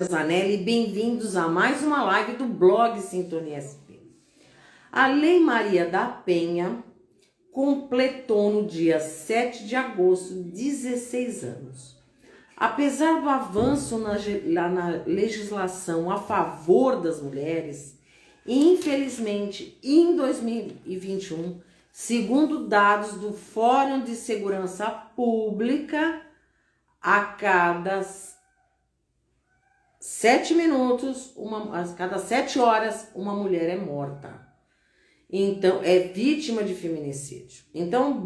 Zanelli, bem-vindos a mais uma live do blog Sintonia SP. A Lei Maria da Penha completou no dia 7 de agosto 16 anos. Apesar do avanço na legislação a favor das mulheres, infelizmente, em 2021, segundo dados do Fórum de Segurança Pública, a cada 7 minutos, a cada 7 horas, uma mulher é morta. Então, é vítima de feminicídio. Então,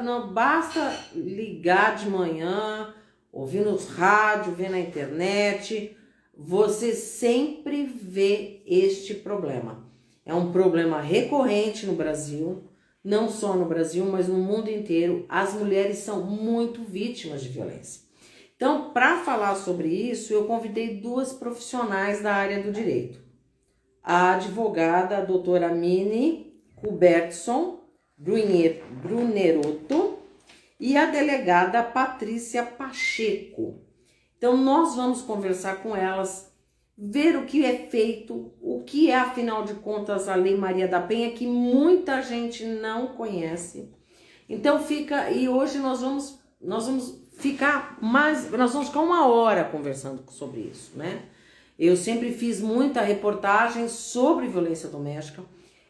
não basta ligar de manhã, ouvir nos rádios, ver na internet, você sempre vê este problema. É um problema recorrente no Brasil, não só no Brasil, mas no mundo inteiro. As mulheres são muito vítimas de violência. Então, para falar sobre isso, eu convidei duas profissionais da área do direito. A advogada, a doutora Mini Hubertson Brunerotto e a delegada Patrícia Pacheco. Então, nós vamos conversar com elas, ver o que é feito, o que é, afinal de contas, a Lei Maria da Penha, que muita gente não conhece. Então, e hoje nós vamos ficar 1 hora conversando sobre isso, né? Eu sempre fiz muita reportagem sobre violência doméstica.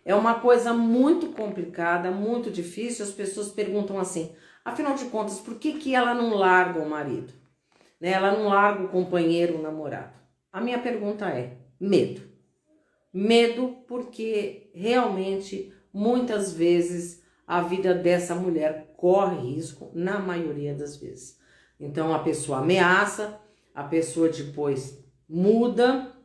É uma coisa muito complicada, muito difícil. As pessoas perguntam assim, afinal de contas, por que ela não larga o marido? Né? Ela não larga o companheiro, o namorado? A minha pergunta é, medo. Medo porque realmente, muitas vezes, a vida dessa mulher corre risco, na maioria das vezes. Então, a pessoa ameaça, a pessoa depois muda,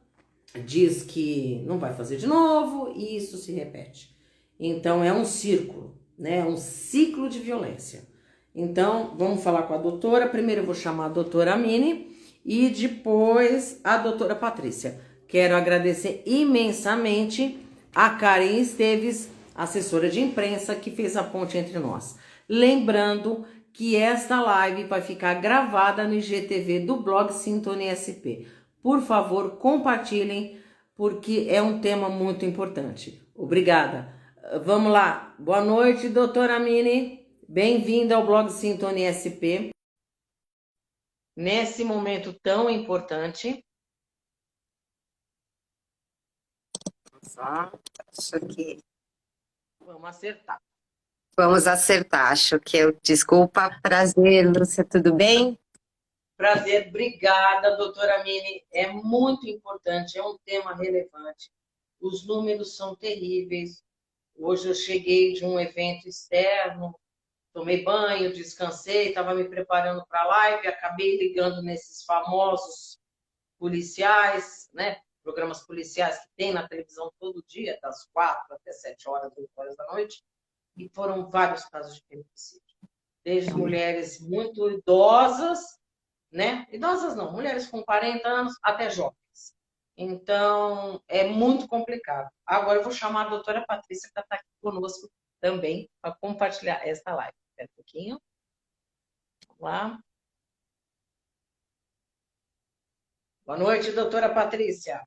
diz que não vai fazer de novo e isso se repete. Então, é um círculo, né? É um ciclo de violência. Então, vamos falar com a doutora. Primeiro eu vou chamar a doutora Mini e depois a doutora Patrícia. Quero agradecer imensamente a Karen Esteves, assessora de imprensa, que fez a ponte entre nós. Lembrando que esta live vai ficar gravada no IGTV do blog Sintonia SP. Por favor, compartilhem, porque é um tema muito importante. Obrigada. Vamos lá. Boa noite, doutora Mini. Bem-vinda ao blog Sintonia SP. Nesse momento tão importante. Só, acho que Vamos acertar. vamos acertar. Acho que eu. Desculpa, prazer, Lúcia, tudo bem? Prazer, obrigada, doutora Mini. É muito importante, é um tema relevante. Os números são terríveis. Hoje eu cheguei de um evento externo, tomei banho, descansei, estava me preparando para a live, acabei ligando nesses famosos policiais, né? Programas policiais que tem na televisão todo dia, das 4 até 7 horas, 8 horas da noite, e foram vários casos de feminicídio. Desde mulheres muito idosas, né? Idosas não, mulheres com 40 anos até jovens. Então, é muito complicado. Agora eu vou chamar a doutora Patrícia para estar aqui conosco também, para compartilhar esta live. Espera um pouquinho. Vamos lá. Boa noite, doutora Patrícia.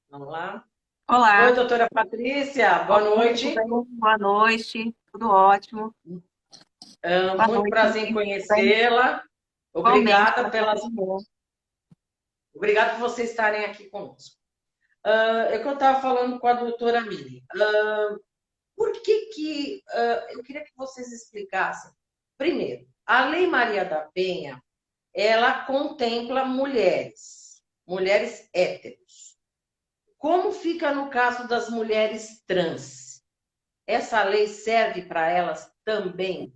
Vamos lá. Olá. Oi, doutora Patrícia. Boa noite. Boa noite. Tudo ótimo. Muito prazer em conhecê-la. Obrigada Obrigada por vocês estarem aqui conosco. É que eu estava falando com a doutora Mili. Por que eu queria que vocês explicassem. Primeiro, a Lei Maria da Penha, ela contempla mulheres héteros. Como fica no caso das mulheres trans? Essa lei serve para elas também?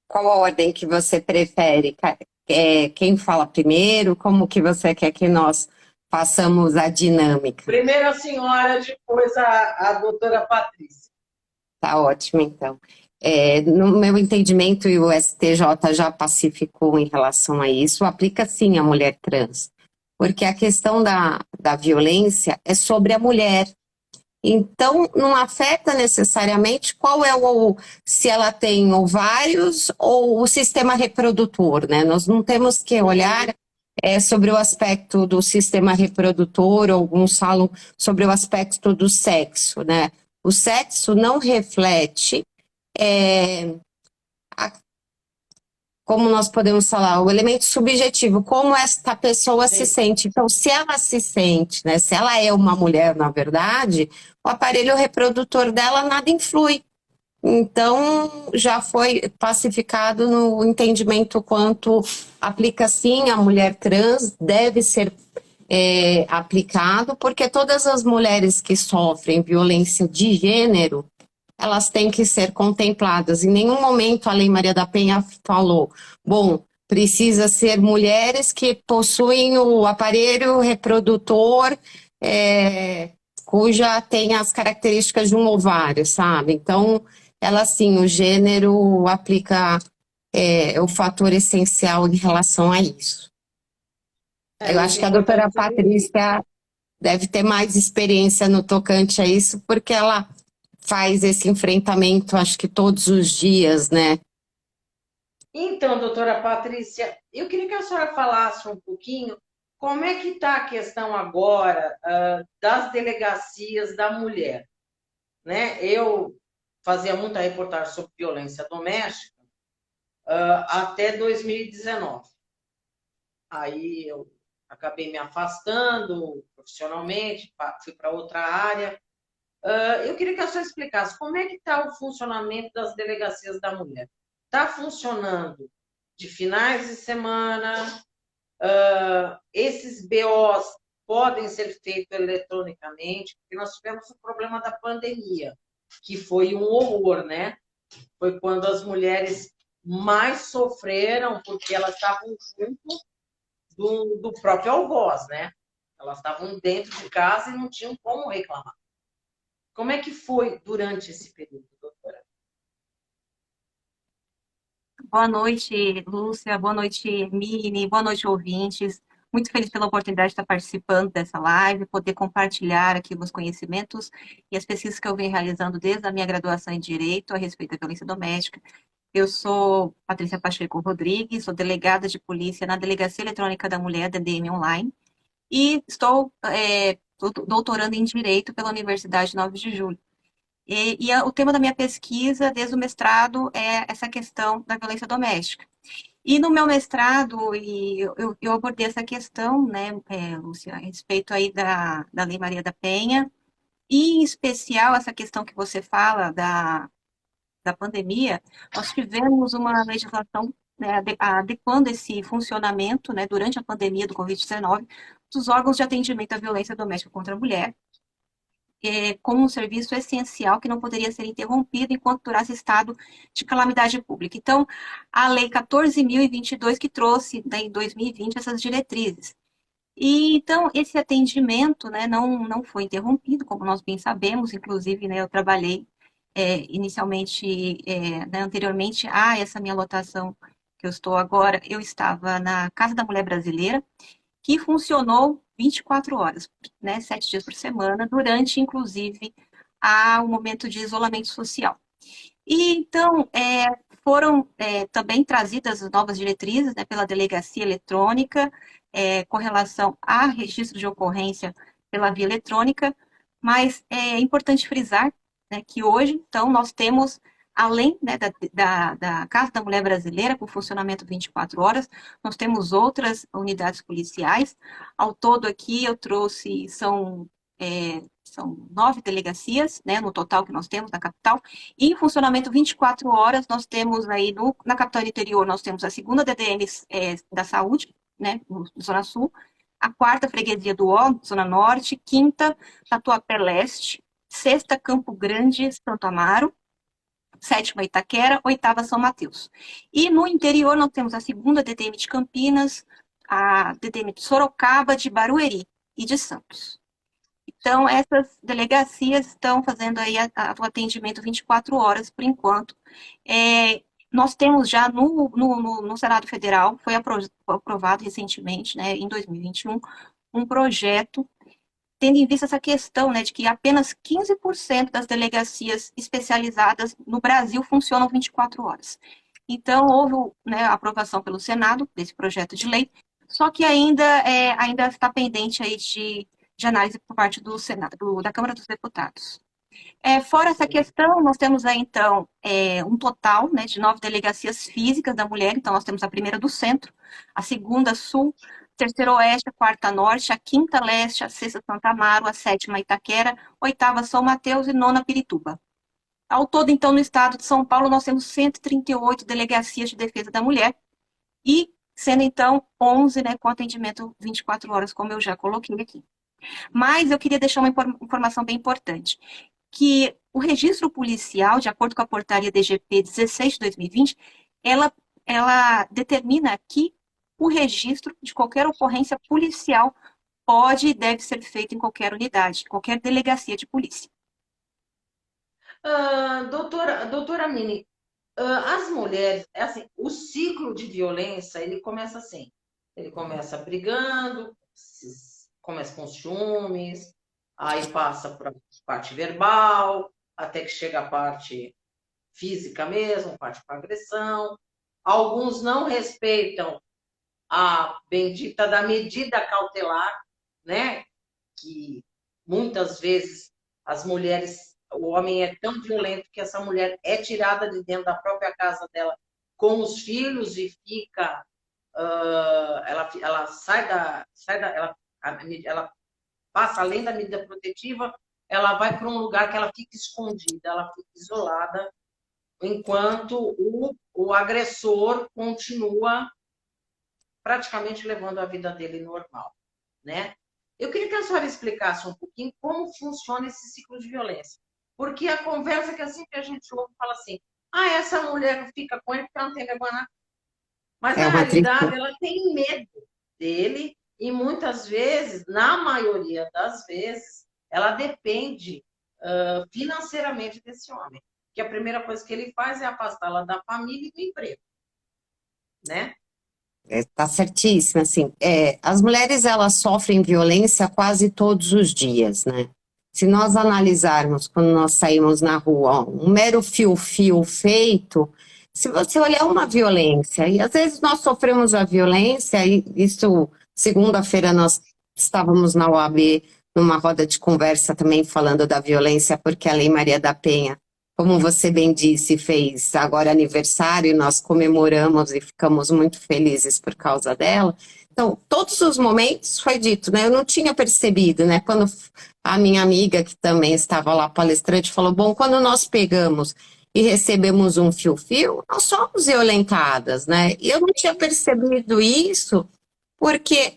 Qual a ordem que você prefere? Quem fala primeiro? Como que você quer que nós façamos a dinâmica? Primeiro a senhora, depois a doutora Patrícia. Tá ótimo, então. No meu entendimento, e o STJ já pacificou em relação a isso, aplica sim a mulher trans. Porque a questão da violência é sobre a mulher. Então, não afeta necessariamente qual é se ela tem ovários ou o sistema reprodutor, né? Nós não temos que olhar sobre o aspecto do sistema reprodutor, alguns falam sobre o aspecto do sexo, né? O sexo não reflete é, como nós podemos falar, o elemento subjetivo, como esta pessoa se sente. Então, se ela se sente, né, se ela é uma mulher, na verdade, o aparelho reprodutor dela nada influi. Então, já foi pacificado no entendimento quanto aplica sim a mulher trans, deve ser aplicado, porque todas as mulheres que sofrem violência de gênero, elas têm que ser contempladas. Em nenhum momento a Lei Maria da Penha falou, bom, precisa ser mulheres que possuem o aparelho reprodutor cuja tem as características de um ovário, sabe? Então, ela sim, o gênero aplica o fator essencial em relação a isso. Eu acho que a doutora Patrícia deve ter mais experiência no tocante a isso, porque ela faz esse enfrentamento, acho que todos os dias, né? Então, doutora Patrícia, eu queria que a senhora falasse um pouquinho como é que está a questão agora das delegacias da mulher, né? Eu fazia muita reportagem sobre violência doméstica até 2019. Aí eu acabei me afastando profissionalmente, fui para outra área. Eu queria que a senhora explicasse como é que está o funcionamento das delegacias da mulher. Está funcionando de finais de semana? Esses BOs podem ser feitos eletronicamente? Porque nós tivemos o problema da pandemia, que foi um horror, né? Foi quando as mulheres mais sofreram, porque elas estavam junto do próprio algoz, né? Elas estavam dentro de casa e não tinham como reclamar. Como é que foi durante esse período, doutora? Boa noite, Lúcia. Boa noite, Mini. Boa noite, ouvintes. Muito feliz pela oportunidade de estar participando dessa live, poder compartilhar aqui meus conhecimentos e as pesquisas que eu venho realizando desde a minha graduação em Direito a respeito da violência doméstica. Eu sou Patrícia Pacheco Rodrigues, sou delegada de polícia na Delegacia Eletrônica da Mulher, DDM Online, e estou doutorando em Direito pela Universidade 9 de Julho. O tema da minha pesquisa, desde o mestrado, é essa questão da violência doméstica. E no meu mestrado, eu abordei essa questão, né, Lúcia, a respeito aí da Lei Maria da Penha, e em especial essa questão que você fala da pandemia, nós tivemos uma legislação, né, adequando esse funcionamento, né, durante a pandemia do Covid-19, dos órgãos de atendimento à violência doméstica contra a mulher, como um serviço essencial que não poderia ser interrompido enquanto durasse estado de calamidade pública. Então, a Lei 14.022 que trouxe, né, em 2020, essas diretrizes. E, então, esse atendimento, né, não foi interrompido, como nós bem sabemos, inclusive, né, eu trabalhei inicialmente, né, anteriormente a essa minha lotação que eu estou agora, eu estava na Casa da Mulher Brasileira, que funcionou 24 horas, né, 7 dias por semana, durante, inclusive, o momento de isolamento social. E, então, foram também trazidas as novas diretrizes, né, pela delegacia eletrônica, com relação a registro de ocorrência pela via eletrônica, mas é importante frisar, né, que hoje, então, nós temos, além, né, da Casa da Mulher Brasileira, com funcionamento 24 horas, nós temos outras unidades policiais. Ao todo aqui eu trouxe, são 9 delegacias, né, no total que nós temos na capital, e em funcionamento 24 horas, nós temos aí, na capital interior, nós temos a segunda DDM da saúde, né, no Zona Sul, a quarta Freguesia do Ó, Zona Norte, quinta Tatuapé Leste, sexta Campo Grande, Santo Amaro, sétima Itaquera, oitava São Mateus. E no interior nós temos a segunda DDM de Campinas, a DDM de Sorocaba, de Barueri e de Santos. Então, essas delegacias estão fazendo aí o atendimento 24 horas, por enquanto. Nós temos já no Senado Federal, foi aprovado recentemente, né, em 2021, um projeto tendo em vista essa questão, né, de que apenas 15% das delegacias especializadas no Brasil funcionam 24 horas. Então, houve, né, a aprovação pelo Senado desse projeto de lei, só que ainda está pendente aí de análise por parte do Senado, da Câmara dos Deputados. Fora essa questão, nós temos aí, então, um total, né, de 9 delegacias físicas da mulher. Então, nós temos a primeira do centro, a segunda sul, a terceira oeste, a quarta norte, a quinta leste, a sexta Santa Amaro, a sétima Itaquera, oitava São Mateus e nona Pirituba. Ao todo, então, no estado de São Paulo, nós temos 138 delegacias de defesa da mulher e sendo, então, 11, né, com atendimento 24 horas, como eu já coloquei aqui. Mas eu queria deixar uma informação bem importante, que o registro policial, de acordo com a portaria DGP 16 de 2020, ela determina que o registro de qualquer ocorrência policial pode e deve ser feito em qualquer unidade, qualquer delegacia de polícia. Doutora Mini, as mulheres, assim, o ciclo de violência, ele começa assim, ele começa brigando, começa com ciúmes, aí passa para a parte verbal, até que chega a parte física mesmo, parte para agressão. Alguns não respeitam a bendita da medida cautelar, né? Que muitas vezes as mulheres, o homem é tão violento que essa mulher é tirada de dentro da própria casa dela com os filhos e fica, ela ela passa além da medida protetiva, ela vai para um lugar que ela fica escondida, ela fica isolada, enquanto o agressor continua praticamente levando a vida dele normal, né? Eu queria que a senhora explicasse um pouquinho como funciona esse ciclo de violência. Porque a conversa que assim que a gente ouve fala assim, essa mulher fica com ele porque ela não tem vergonha na... Mas na realidade ela tem medo dele e muitas vezes, na maioria das vezes, ela depende financeiramente desse homem. Que a primeira coisa que ele faz é afastá-la da família e do emprego, né? Tá certíssimo, assim, as mulheres, elas sofrem violência quase todos os dias, né? Se nós analisarmos, quando nós saímos na rua, um mero fio-fio feito, se você olhar uma violência, e às vezes nós sofremos a violência, e isso, segunda-feira nós estávamos na OAB, numa roda de conversa também falando da violência, porque a Lei Maria da Penha, como você bem disse, fez agora aniversário, nós comemoramos e ficamos muito felizes por causa dela. Então, todos os momentos foi dito, né? Eu não tinha percebido, né? Quando a minha amiga, que também estava lá palestrante, falou, bom, quando nós pegamos e recebemos um fio-fio, nós somos violentadas, né? E eu não tinha percebido isso, porque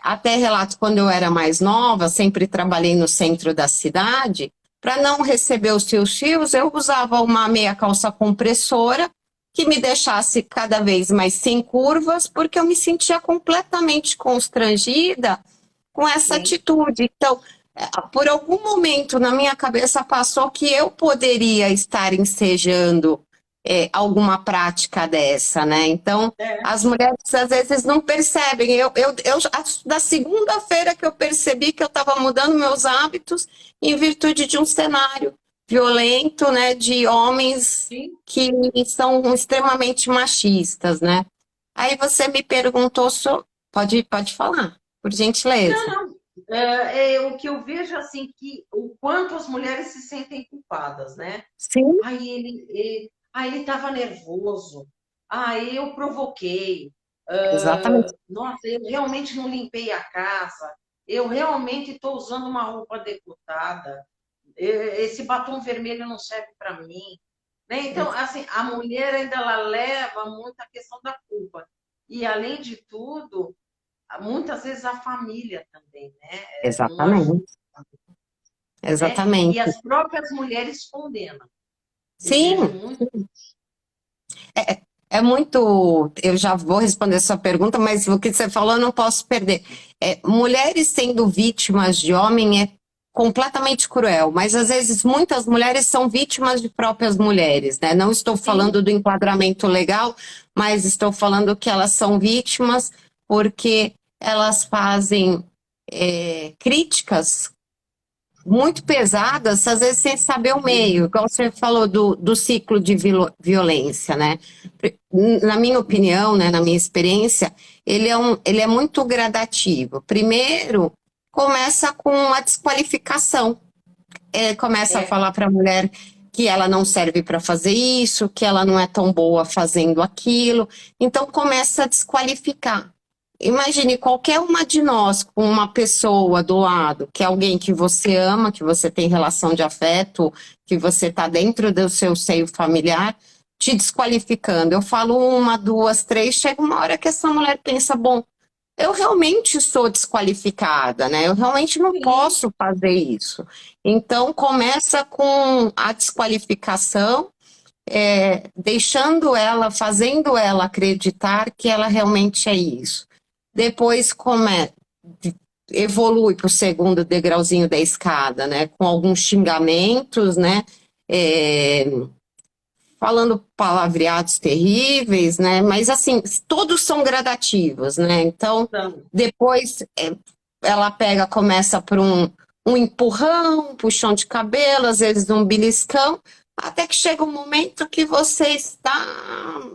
até relato, quando eu era mais nova, sempre trabalhei no centro da cidade, para não receber os fios, eu usava uma meia calça compressora que me deixasse cada vez mais sem curvas, porque eu me sentia completamente constrangida com essa atitude. Então, por algum momento na minha cabeça passou que eu poderia estar ensejando alguma prática dessa, né? Então, as mulheres às vezes não percebem. Da segunda-feira que eu percebi que eu estava mudando meus hábitos em virtude de um cenário violento, né, de homens que são extremamente machistas, né? Aí você me perguntou, pode falar, por gentileza. Não. O que eu vejo assim, que o quanto as mulheres se sentem culpadas, né? Sim. Aí ele estava nervoso, aí eu provoquei, Exatamente. nossa, eu realmente não limpei a casa, eu realmente estou usando uma roupa decotada, esse batom vermelho não serve para mim, né? Então, assim, a mulher ainda ela leva muito a questão da culpa. E, além de tudo, muitas vezes a família também, né? Exatamente. Exatamente. Né? E as próprias mulheres condenam. Sim. É muito. Eu já vou responder a sua pergunta, mas o que você falou eu não posso perder. Mulheres sendo vítimas de homem é completamente cruel, mas às vezes muitas mulheres são vítimas de próprias mulheres, né? Não estou falando do enquadramento legal, mas estou falando que elas são vítimas porque elas fazem críticas muito pesadas, às vezes sem saber o meio, igual você falou do ciclo de violência, né? Na minha opinião, né, na minha experiência, ele é muito gradativo. Primeiro, começa com a desqualificação. Começa a É, falar para a mulher que ela não serve para fazer isso, que ela não é tão boa fazendo aquilo. Então começa a desqualificar. Imagine qualquer uma de nós com uma pessoa do lado, que é alguém que você ama, que você tem relação de afeto, que você está dentro do seu seio familiar, te desqualificando. Eu falo uma, duas, três, chega uma hora que essa mulher pensa, bom, eu realmente sou desqualificada, né? Eu realmente não sim. posso fazer isso. Então, começa com a desqualificação, deixando ela, fazendo ela acreditar que ela realmente é isso. Depois evolui para o segundo degrauzinho da escada, né? Com alguns xingamentos, né? É, falando palavreados terríveis, né? Mas assim, todos são gradativos, né? Então, Então, depois ela começa por um empurrão, um puxão de cabelo, às vezes um beliscão, até que chega um momento que você está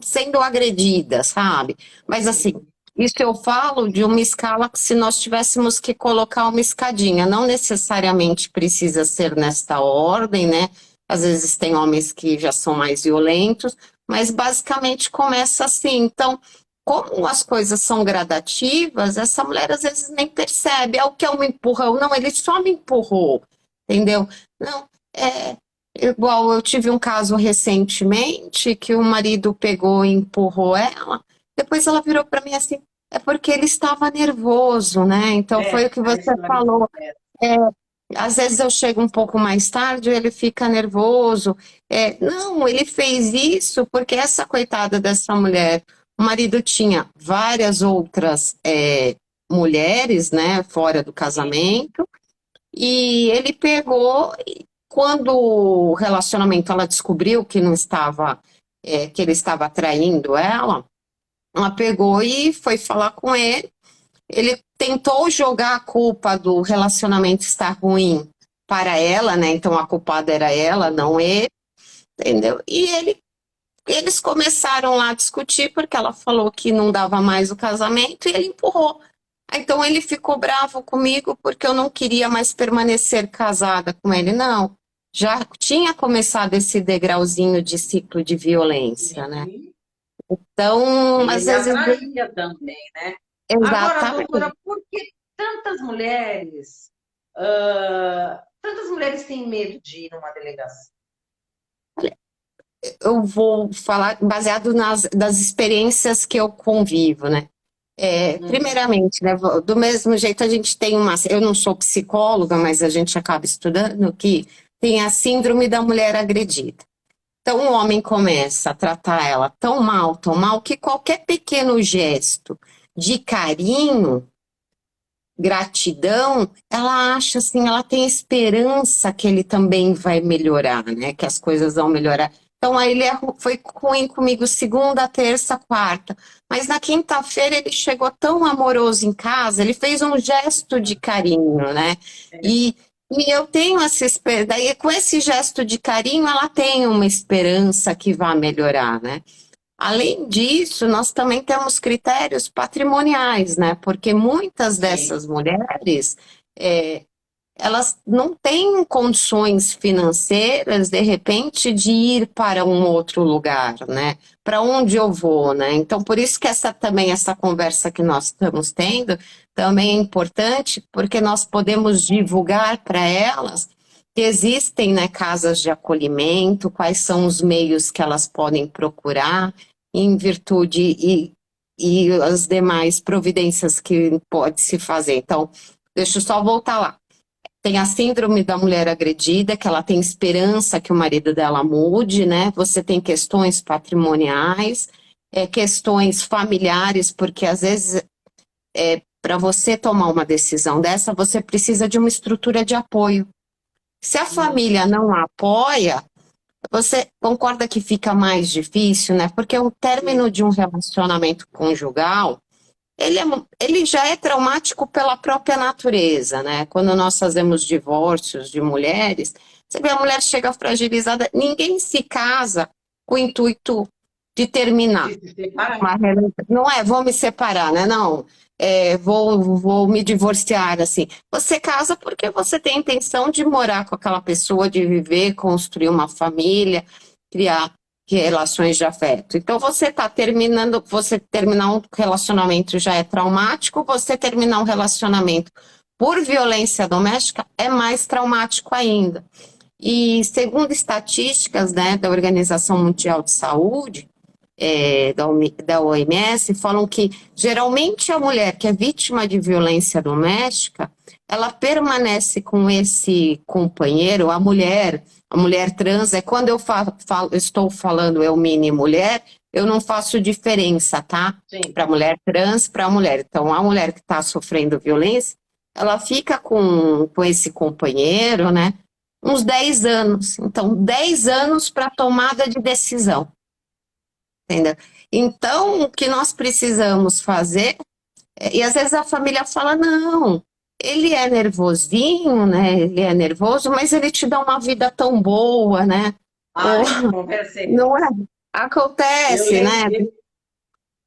sendo agredida, sabe? Mas assim, isso eu falo de uma escala que se nós tivéssemos que colocar uma escadinha, não necessariamente precisa ser nesta ordem, né? Às vezes tem homens que já são mais violentos, mas basicamente começa assim. Então, como as coisas são gradativas, essa mulher às vezes nem percebe. É o que é um empurrão. Não, ele só me empurrou, entendeu? Não, é igual eu tive um caso recentemente que o marido pegou e empurrou ela, depois ela virou para mim assim, é porque ele estava nervoso, né? Então foi o que a você história falou. completa. É, às vezes eu chego um pouco mais tarde, ele fica nervoso. Não, ele fez isso porque essa coitada dessa mulher, o marido tinha várias outras mulheres, né, fora do casamento, e ele pegou, e quando o relacionamento ela descobriu que não estava, que ele estava traindo ela pegou e foi falar com ele. Ele tentou jogar a culpa do relacionamento estar ruim para ela, né? Então a culpada era ela, não ele, entendeu? Eles começaram lá a discutir porque ela falou que não dava mais o casamento e ele empurrou. Então ele ficou bravo comigo porque eu não queria mais permanecer casada com ele. Não, já tinha começado esse degrauzinho de ciclo de violência, né? Sim. Então, às Ele vezes, atraía também, né? Agora, exatamente. doutora, por que tantas mulheres têm medo de ir numa delegacia? Eu vou falar baseado das experiências que eu convivo, né? Uhum. Primeiramente, né, do mesmo jeito a gente tem eu não sou psicóloga, mas a gente acaba estudando que tem a síndrome da mulher agredida. Então o homem começa a tratar ela tão mal, que qualquer pequeno gesto de carinho, gratidão, ela acha assim, ela tem esperança que ele também vai melhorar, né? Que as coisas vão melhorar. Então aí foi ruim comigo segunda, terça, quarta. Mas na quinta-feira ele chegou tão amoroso em casa, ele fez um gesto de carinho, né? E eu tenho essa esperança, daí com esse gesto de carinho ela tem uma esperança que vai melhorar, né? Além disso, nós também temos critérios patrimoniais, né? Porque muitas Sim, dessas mulheres, é, elas não têm condições financeiras, de repente, de ir para um outro lugar, né? Para onde eu vou, né? Então, por isso que essa conversa que nós estamos tendo também é importante, porque nós podemos divulgar para elas que existem, né, casas de acolhimento, quais são os meios que elas podem procurar, em virtude e as demais providências que pode se fazer. Então, deixa eu só voltar lá. Tem a síndrome da mulher agredida, que ela tem esperança que o marido dela mude, né? Você tem questões patrimoniais, questões familiares, porque às vezes para você tomar uma decisão dessa, você precisa de uma estrutura de apoio. Se a família não a apoia, você concorda que fica mais difícil, né? Porque o sim, término de um relacionamento conjugal ele já é traumático pela própria natureza, né? Quando nós fazemos divórcios de mulheres, você vê a mulher chega fragilizada, ninguém se casa com o intuito de terminar. De se separar. Não é, vou me separar, né? Não, vou me divorciar, assim. Você casa porque você tem a intenção de morar com aquela pessoa, de viver, construir uma família, criar relações de afeto. Então, você terminar um relacionamento já é traumático, você terminar um relacionamento por violência doméstica é mais traumático ainda. E segundo estatísticas, né, da Organização Mundial de Saúde, da OMS, falam que geralmente a mulher que é vítima de violência doméstica, ela permanece com esse companheiro, a mulher trans, quando estou falando eu, mini mulher, eu não faço diferença, tá? Sim. Para mulher trans, para mulher. Então, a mulher que está sofrendo violência, ela fica com esse companheiro, né? Uns 10 anos. Então, 10 anos para tomada de decisão. Entendeu? Então, o que nós precisamos fazer, e às vezes a família fala, não, ele é nervosinho, né? Ele é nervoso, mas ele te dá uma vida tão boa, né? Ai, Ou, conversei. não é? Eu Acontece, né? lembro,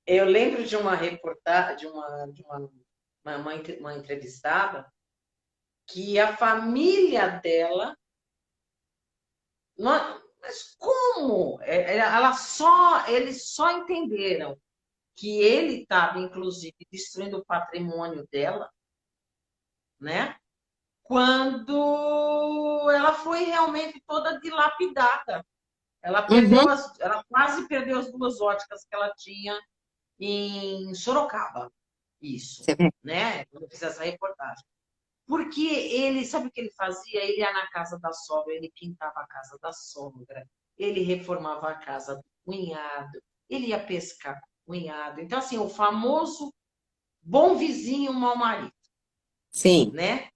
eu lembro de uma reportagem, uma entrevistada, que a família dela, mas como? Eles só entenderam que ele estava, inclusive, destruindo o patrimônio dela, né? Quando ela foi realmente toda dilapidada. Uhum, Ela quase perdeu as duas óticas que ela tinha em Sorocaba. Isso, você vê. né? Quando eu fiz essa reportagem. Porque ele, sabe o que ele fazia? Ele ia na casa da sogra, ele pintava a casa da sogra, ele reformava a casa do cunhado, ele ia pescar com o cunhado. Então, assim, o famoso bom vizinho, mau marido, Sim. né?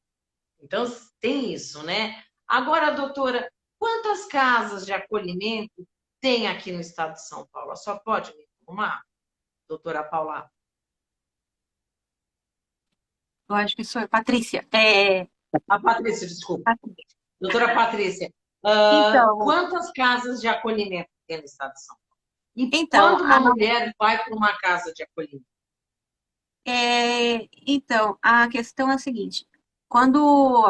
Então, tem isso, né? Agora, doutora, quantas casas de acolhimento tem aqui no estado de São Paulo? Só pode me informar, doutora Paula? Eu acho que sou Patrícia. A Patrícia, desculpa. Doutora Patrícia, Então, quantas casas de acolhimento tem no estado de São Paulo? E então, quando uma mulher vai para uma casa de acolhimento? a questão é a seguinte: quando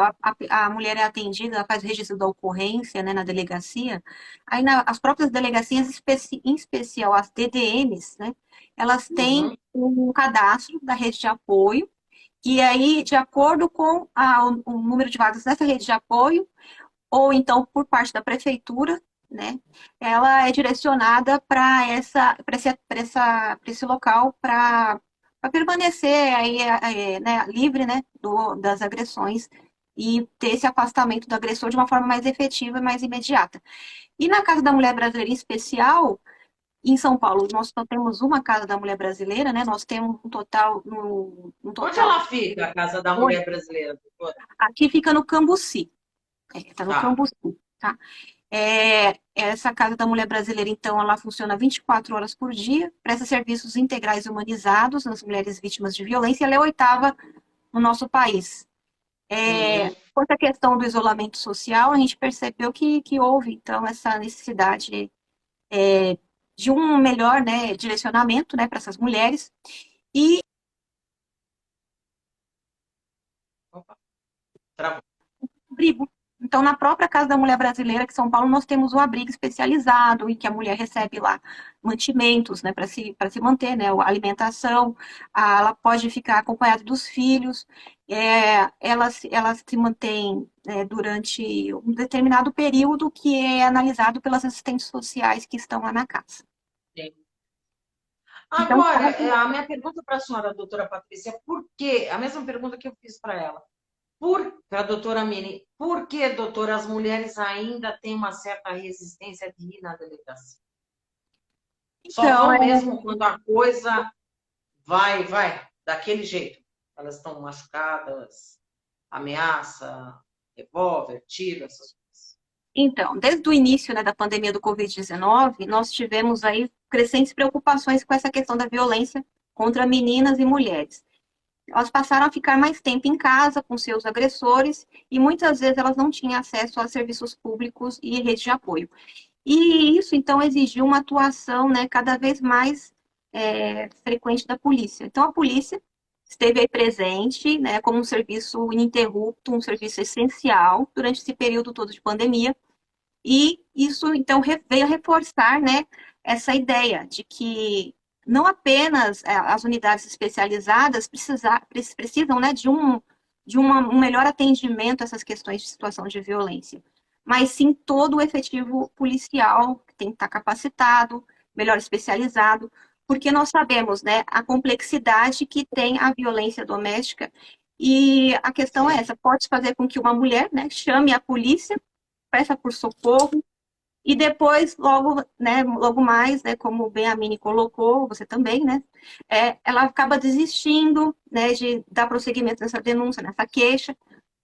a mulher é atendida, ela faz o registro da ocorrência, né, na delegacia, aí as próprias delegacias, em especial as DDMs, né, elas têm Uhum. um cadastro da rede de apoio, e aí, de acordo com o número de vagas dessa rede de apoio, ou então por parte da prefeitura, né, ela é direcionada para esse local para permanecer aí, né, livre, né, das agressões e ter esse afastamento do agressor de uma forma mais efetiva e mais imediata. E na Casa da Mulher Brasileira em especial, em São Paulo, nós só temos uma Casa da Mulher Brasileira, né? Nós temos Onde ela fica, a Casa da Mulher Brasileira, doutora? aqui fica no Cambuci. Está no Tá. Cambuci, tá? Essa Casa da Mulher Brasileira, então, ela funciona 24 horas por dia, presta serviços integrais humanizados às mulheres vítimas de violência, e ela é a oitava no nosso país. Uhum. Quanto à questão do isolamento social, a gente percebeu que houve, então, essa necessidade de um melhor, né, direcionamento, né, para essas mulheres, e Opa, travou. abrigo. Então, na própria Casa da Mulher Brasileira, que em São Paulo, nós temos o abrigo especializado, em que a mulher recebe lá mantimentos, né, para se manter, né, a alimentação, ela pode ficar acompanhada dos filhos, ela se mantém, durante um determinado período que é analisado pelas assistentes sociais que estão lá na casa. Sim. Então, Agora, a minha pergunta para a senhora, doutora Patrícia, é por quê? A mesma pergunta que eu fiz para ela. Para a doutora Mini, por que, doutora, as mulheres ainda têm uma certa resistência de ir na delegacia? Só então vão mesmo quando a coisa vai, daquele jeito. Elas estão machucadas, ameaça, revólver, tiro, essas coisas. Então, desde o início, né, da pandemia do Covid-19, nós tivemos aí crescentes preocupações com essa questão da violência contra meninas e mulheres. Elas passaram a ficar mais tempo em casa com seus agressores e muitas vezes elas não tinham acesso a serviços públicos e redes de apoio. E isso, então, exigiu uma atuação, né, cada vez mais frequente da polícia. Então, a polícia esteve aí presente, né, como um serviço ininterrupto, um serviço essencial durante esse período todo de pandemia. E isso, então, veio reforçar, né, essa ideia de que não apenas as unidades especializadas precisam, né, um melhor atendimento a essas questões de situação de violência, mas sim todo o efetivo policial que tem que estar capacitado, melhor especializado, porque nós sabemos, né, a complexidade que tem a violência doméstica e a questão é essa, pode fazer com que uma mulher, né, chame a polícia, peça por socorro, e depois, logo, né, logo mais, né, como bem a Mini colocou, você também, né, ela acaba desistindo, né, de dar prosseguimento nessa denúncia, nessa queixa,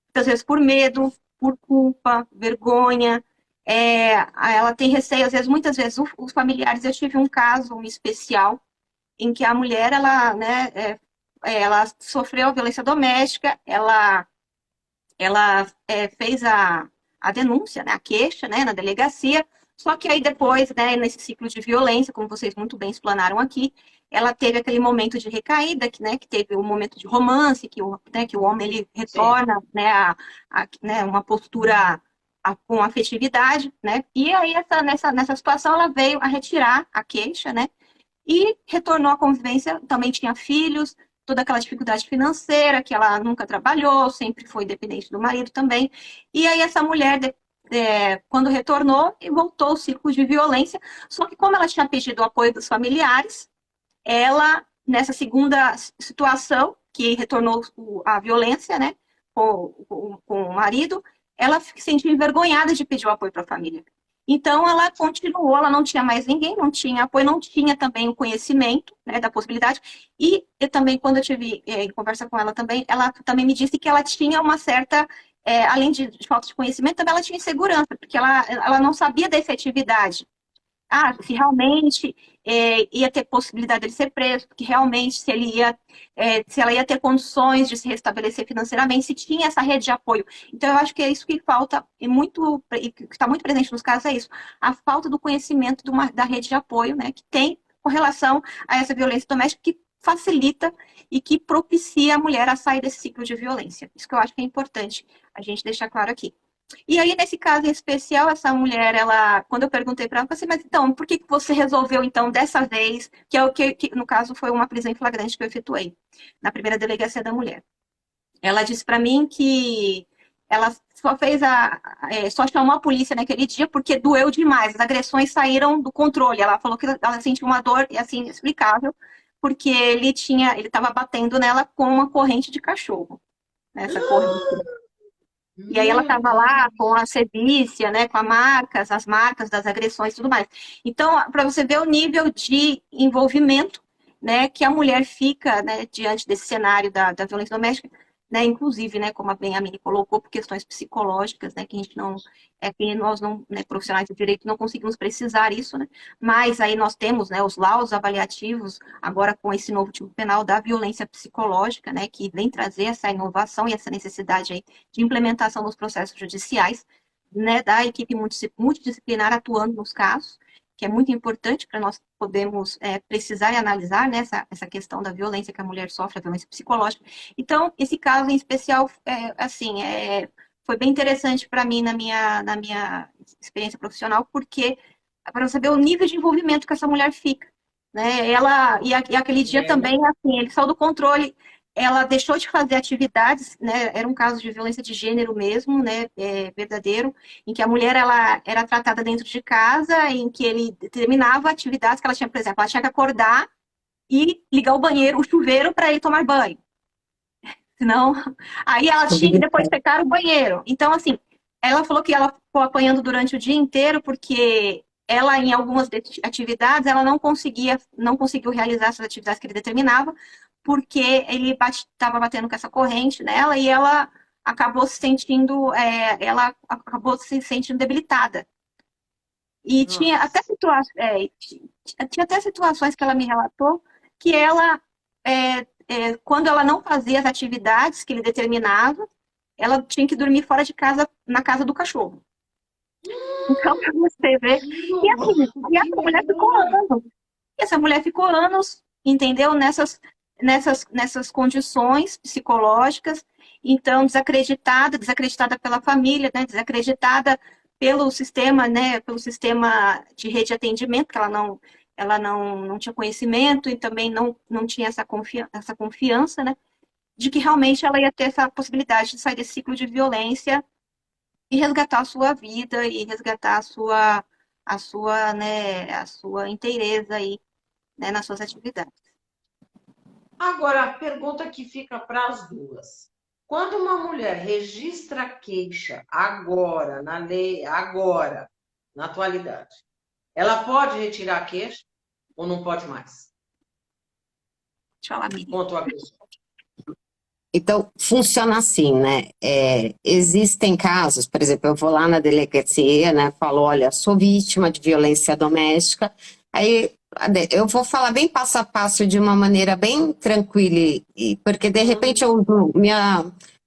muitas vezes por medo, por culpa, vergonha, ela tem receio, às vezes, muitas vezes, os familiares, eu tive um caso especial, em que a mulher, ela, né, ela sofreu violência doméstica, ela fez a denúncia, né, a queixa, né, na delegacia, só que aí depois, né, nesse ciclo de violência, como vocês muito bem explanaram aqui, ela teve aquele momento de recaída, que teve um momento de romance, que o homem ele retorna, né, né, uma postura com afetividade, né, e aí nessa situação ela veio a retirar a queixa, né, e retornou à convivência, também tinha filhos, toda aquela dificuldade financeira, que ela nunca trabalhou, sempre foi dependente do marido também. E aí essa mulher, quando retornou, voltou ao ciclo de violência, só que como ela tinha pedido o apoio dos familiares, ela, nessa segunda situação, que retornou a violência, né, com o marido, ela se sentiu envergonhada de pedir o apoio para a família. Então, ela continuou, ela não tinha mais ninguém, não tinha apoio, não tinha também o conhecimento, né, da possibilidade. E eu também, quando eu tive conversa com ela também me disse que ela tinha uma certa, além de falta de conhecimento, também ela tinha insegurança, porque ela não sabia da efetividade, se realmente ia ter possibilidade de ele ser preso, porque realmente se ela ia ter condições de se restabelecer financeiramente, se tinha essa rede de apoio. Então, eu acho que é isso que falta, e que está muito presente nos casos, é isso, a falta do conhecimento da rede de apoio, né, que tem com relação a essa violência doméstica, que facilita e que propicia a mulher a sair desse ciclo de violência. Isso que eu acho que é importante a gente deixar claro aqui. E aí, nesse caso em especial, essa mulher, quando eu perguntei para ela, eu falei assim, mas então, por que você resolveu, então, dessa vez, que é o que, no caso, foi uma prisão em flagrante que eu efetuei, na primeira delegacia da mulher. Ela disse para mim que ela só só chamou a polícia naquele dia porque doeu demais, as agressões saíram do controle. Ela falou que ela sentiu uma dor, assim, inexplicável, porque ele estava batendo nela com uma corrente de cachorro, né, essa corrente. E aí ela estava lá com a sedícia, né, com as marcas das agressões e tudo mais. Então, para você ver o nível de envolvimento, né, que a mulher fica, né, diante desse cenário da violência doméstica, né, inclusive, né, como a Benjamini colocou, por questões psicológicas, né, que a gente não, que nós não, né, profissionais do direito não conseguimos precisar isso, né, mas aí nós temos, né, os laudos avaliativos, agora com esse novo tipo penal da violência psicológica, né, que vem trazer essa inovação e essa necessidade aí de implementação dos processos judiciais, né, da equipe multidisciplinar atuando nos casos, que é muito importante para nós podermos precisar e analisar, né, essa questão da violência que a mulher sofre, a violência psicológica. Então, esse caso em especial, assim, foi bem interessante para mim na minha experiência profissional, porque para saber o nível de envolvimento que essa mulher fica, né? E aquele dia também, assim, ele saiu do controle. Ela deixou de fazer atividades, né? Era um caso de violência de gênero mesmo, né? Verdadeiro, em que a mulher ela era tratada dentro de casa, em que ele determinava atividades que ela tinha, por exemplo, ela tinha que acordar e ligar o banheiro, o chuveiro para ir tomar banho. Senão, aí ela tinha que depois secar o banheiro. Então, assim, ela falou que ela ficou apanhando durante o dia inteiro porque ela, em algumas atividades, ela não conseguiu realizar essas atividades que ele determinava, porque ele estava batendo com essa corrente nela e ela acabou se sentindo debilitada. E tinha até situações que ela me relatou que ela quando ela não fazia as atividades que ele determinava, ela tinha que dormir fora de casa, na casa do cachorro. Então, para você ver. Que E assim, e que essa mulher ficou horror! anos. E essa mulher ficou anos, entendeu? Nessas condições psicológicas. Então, desacreditada pela família, né? Desacreditada pelo sistema, né? Pelo sistema de rede de atendimento, que ela não tinha conhecimento e também não tinha essa confiança, né? De que realmente ela ia ter essa possibilidade de sair desse ciclo de violência e resgatar a sua vida e resgatar a sua inteireza aí, né, nas suas atividades. Agora, a pergunta que fica para as duas. Quando uma mulher registra queixa agora, na lei, agora, na atualidade, ela pode retirar a queixa ou não pode mais? Deixa eu falar, Miriam. Contou a pessoa. Então, funciona assim, né? Existem casos, por exemplo, eu vou lá na delegacia, né? Falo, olha, sou vítima de violência doméstica. Aí eu vou falar bem passo a passo, de uma maneira bem tranquila, porque de repente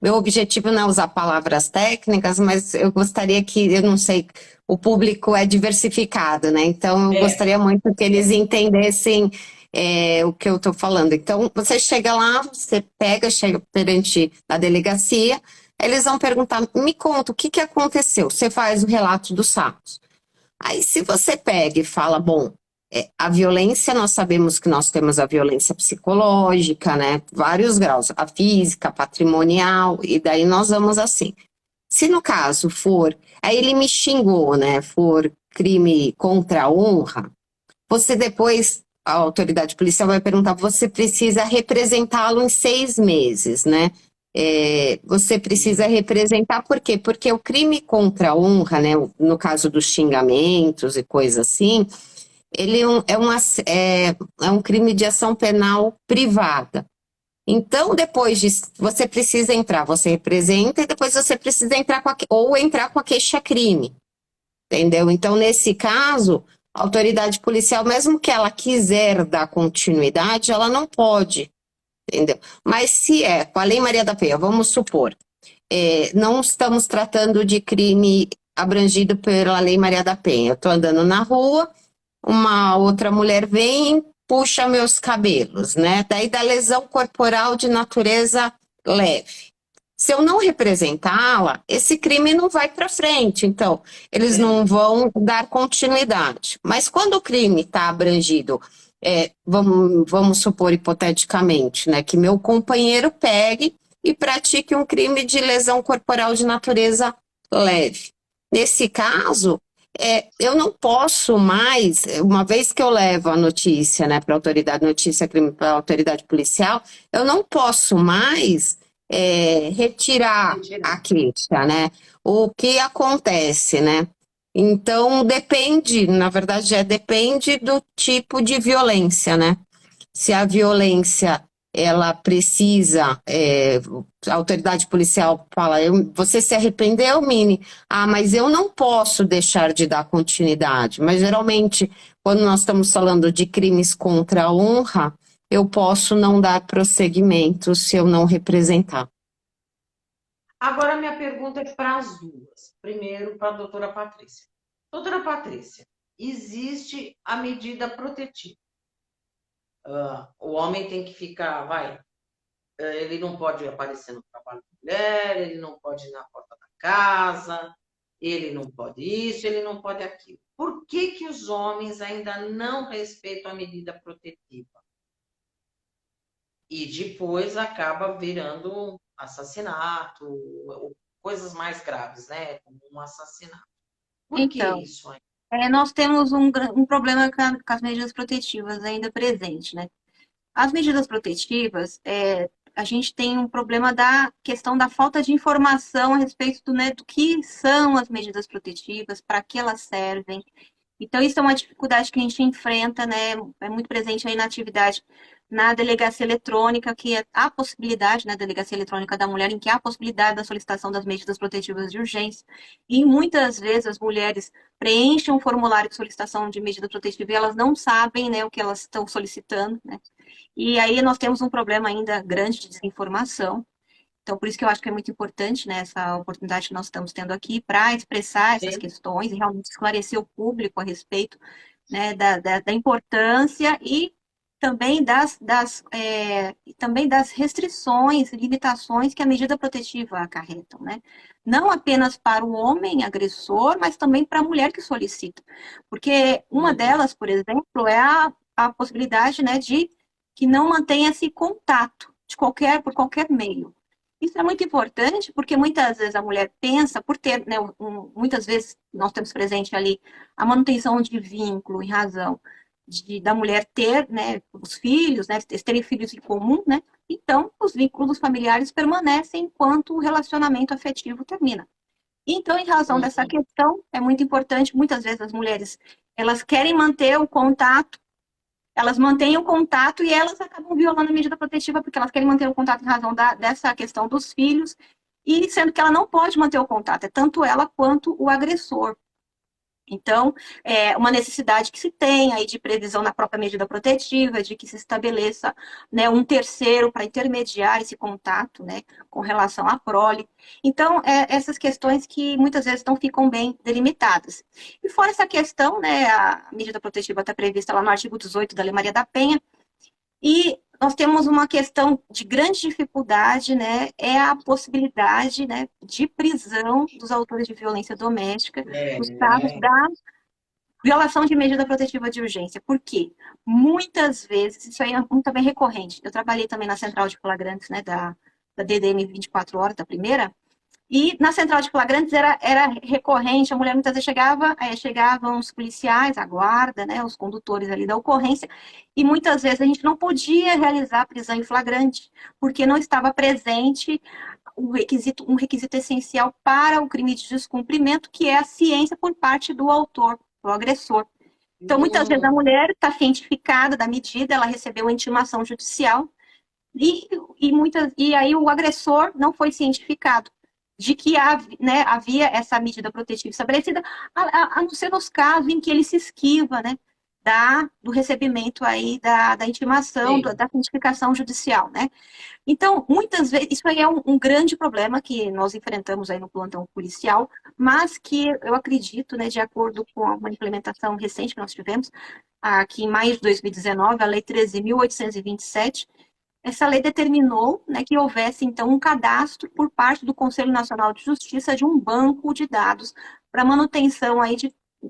meu objetivo não é usar palavras técnicas, mas eu gostaria que, eu não sei, o público é diversificado, né? Então, eu gostaria muito que eles entendessem o que eu estou falando. Então, você chega lá, chega perante a delegacia, eles vão perguntar, me conta, o que aconteceu? Você faz o relato dos fatos. Aí, se você pega e fala, bom, a violência, nós sabemos que nós temos a violência psicológica, né, vários graus, a física, a patrimonial, e daí nós vamos assim. Se no caso for, aí ele me xingou, né, for crime contra a honra, você depois, a autoridade policial vai perguntar, você precisa representá-lo em 6 meses, né? Você precisa representar, por quê? Porque o crime contra a honra, né, no caso dos xingamentos e coisas assim, ele é um crime de ação penal privada. Então, depois disso, você precisa entrar, você representa, e depois você precisa entrar entrar com a queixa-crime. Entendeu? Então, nesse caso, a autoridade policial, mesmo que ela quiser dar continuidade, ela não pode, entendeu? Mas se com a Lei Maria da Penha, vamos supor, não estamos tratando de crime abrangido pela Lei Maria da Penha. Eu estou andando na rua, uma outra mulher vem e puxa meus cabelos, né? Daí da lesão corporal de natureza leve. Se eu não representá-la, esse crime não vai para frente. Então, eles não vão dar continuidade. Mas quando o crime está abrangido, vamos supor hipoteticamente, né, que meu companheiro pegue e pratique um crime de lesão corporal de natureza leve. Nesse caso, eu não posso mais, uma vez que eu levo a notícia, né, para a autoridade, notícia crime para a autoridade policial, eu não posso mais retirar a queixa, né? O que acontece, né? Então, depende, na verdade, depende do tipo de violência, né? Se a violência, ela precisa, a autoridade policial fala, você se arrependeu, Mini? Ah, mas eu não posso deixar de dar continuidade. Mas, geralmente, quando nós estamos falando de crimes contra a honra, eu posso não dar prosseguimento se eu não representar. Agora, minha pergunta é para as duas. Primeiro, para a doutora Patrícia. Doutora Patrícia, existe a medida protetiva. O homem tem que ficar, ele não pode aparecer no trabalho da mulher, ele não pode ir na porta da casa, ele não pode isso, ele não pode aquilo. Por que os homens ainda não respeitam a medida protetiva? E depois acaba virando assassinato, coisas mais graves, né? Como um assassinato. Por que Então, isso ainda? nós temos um problema com as medidas protetivas ainda presente, né? As medidas protetivas, a gente tem um problema da questão da falta de informação a respeito do que são as medidas protetivas, para que elas servem. Então, isso é uma dificuldade que a gente enfrenta, né? É muito presente aí na atividade na delegacia eletrônica, que é a possibilidade, na delegacia eletrônica da mulher, em que há a possibilidade da solicitação das medidas protetivas de urgência. E muitas vezes as mulheres preenchem um formulário de solicitação de medida protetiva e elas não sabem, né, o que elas estão solicitando, né? E aí nós temos um problema ainda grande de desinformação. Então, por isso que eu acho que é muito importante, né, essa oportunidade que nós estamos tendo aqui para expressar essas Sim. questões e realmente esclarecer o público a respeito, né, da importância e também também das restrições, limitações que a medida protetiva acarretam, né? Não apenas para o homem agressor, mas também para a mulher que solicita. Porque uma Uhum. delas, por exemplo, é a possibilidade, né, de que não mantenha esse contato por qualquer meio. Isso é muito importante porque muitas vezes a mulher pensa, por ter, né, muitas vezes nós temos presente ali a manutenção de vínculo em razão da mulher ter, né, os filhos, né, terem filhos em comum, né, então os vínculos familiares permanecem enquanto o relacionamento afetivo termina. Então, em razão dessa Uhum. questão, é muito importante, muitas vezes as mulheres, elas querem manter o contato, elas mantêm o contato e elas acabam violando a medida protetiva porque elas querem manter o contato em razão dessa questão dos filhos, e sendo que ela não pode manter o contato, é tanto ela quanto o agressor. Então, é uma necessidade que se tem aí de previsão na própria medida protetiva, de que se estabeleça, né, um terceiro para intermediar esse contato, né, com relação à prole. Então, essas questões que muitas vezes não ficam bem delimitadas. E fora essa questão, né, a medida protetiva está prevista lá no artigo 18 da Lei Maria da Penha, e nós temos uma questão de grande dificuldade, né, é a possibilidade, né, de prisão dos autores de violência doméstica nos casos É. da violação de medida protetiva de urgência. Por quê? Muitas vezes, isso aí é muito bem recorrente. Eu trabalhei também na central de flagrantes, né, da DDM 24 horas, da primeira, e na central de flagrantes era recorrente, a mulher muitas vezes chegavam os policiais, a guarda, né, os condutores ali da ocorrência, e muitas vezes a gente não podia realizar a prisão em flagrante, porque não estava presente um requisito essencial para o crime de descumprimento, que é a ciência por parte do autor, do agressor. Então, muitas vezes a Hum. mulher está cientificada da medida, ela recebeu a intimação judicial, e aí o agressor não foi cientificado de que havia essa medida protetiva estabelecida, a não ser nos casos em que ele se esquiva, né, do recebimento aí da intimação, Sim. da cientificação judicial, né? Então, muitas vezes, isso aí é um grande problema que nós enfrentamos aí no plantão policial, mas que eu acredito, né, de acordo com uma implementação recente que nós tivemos, aqui em maio de 2019, a Lei 13.827, essa lei determinou, né, que houvesse, então, um cadastro por parte do Conselho Nacional de Justiça de um banco de dados para manutenção aí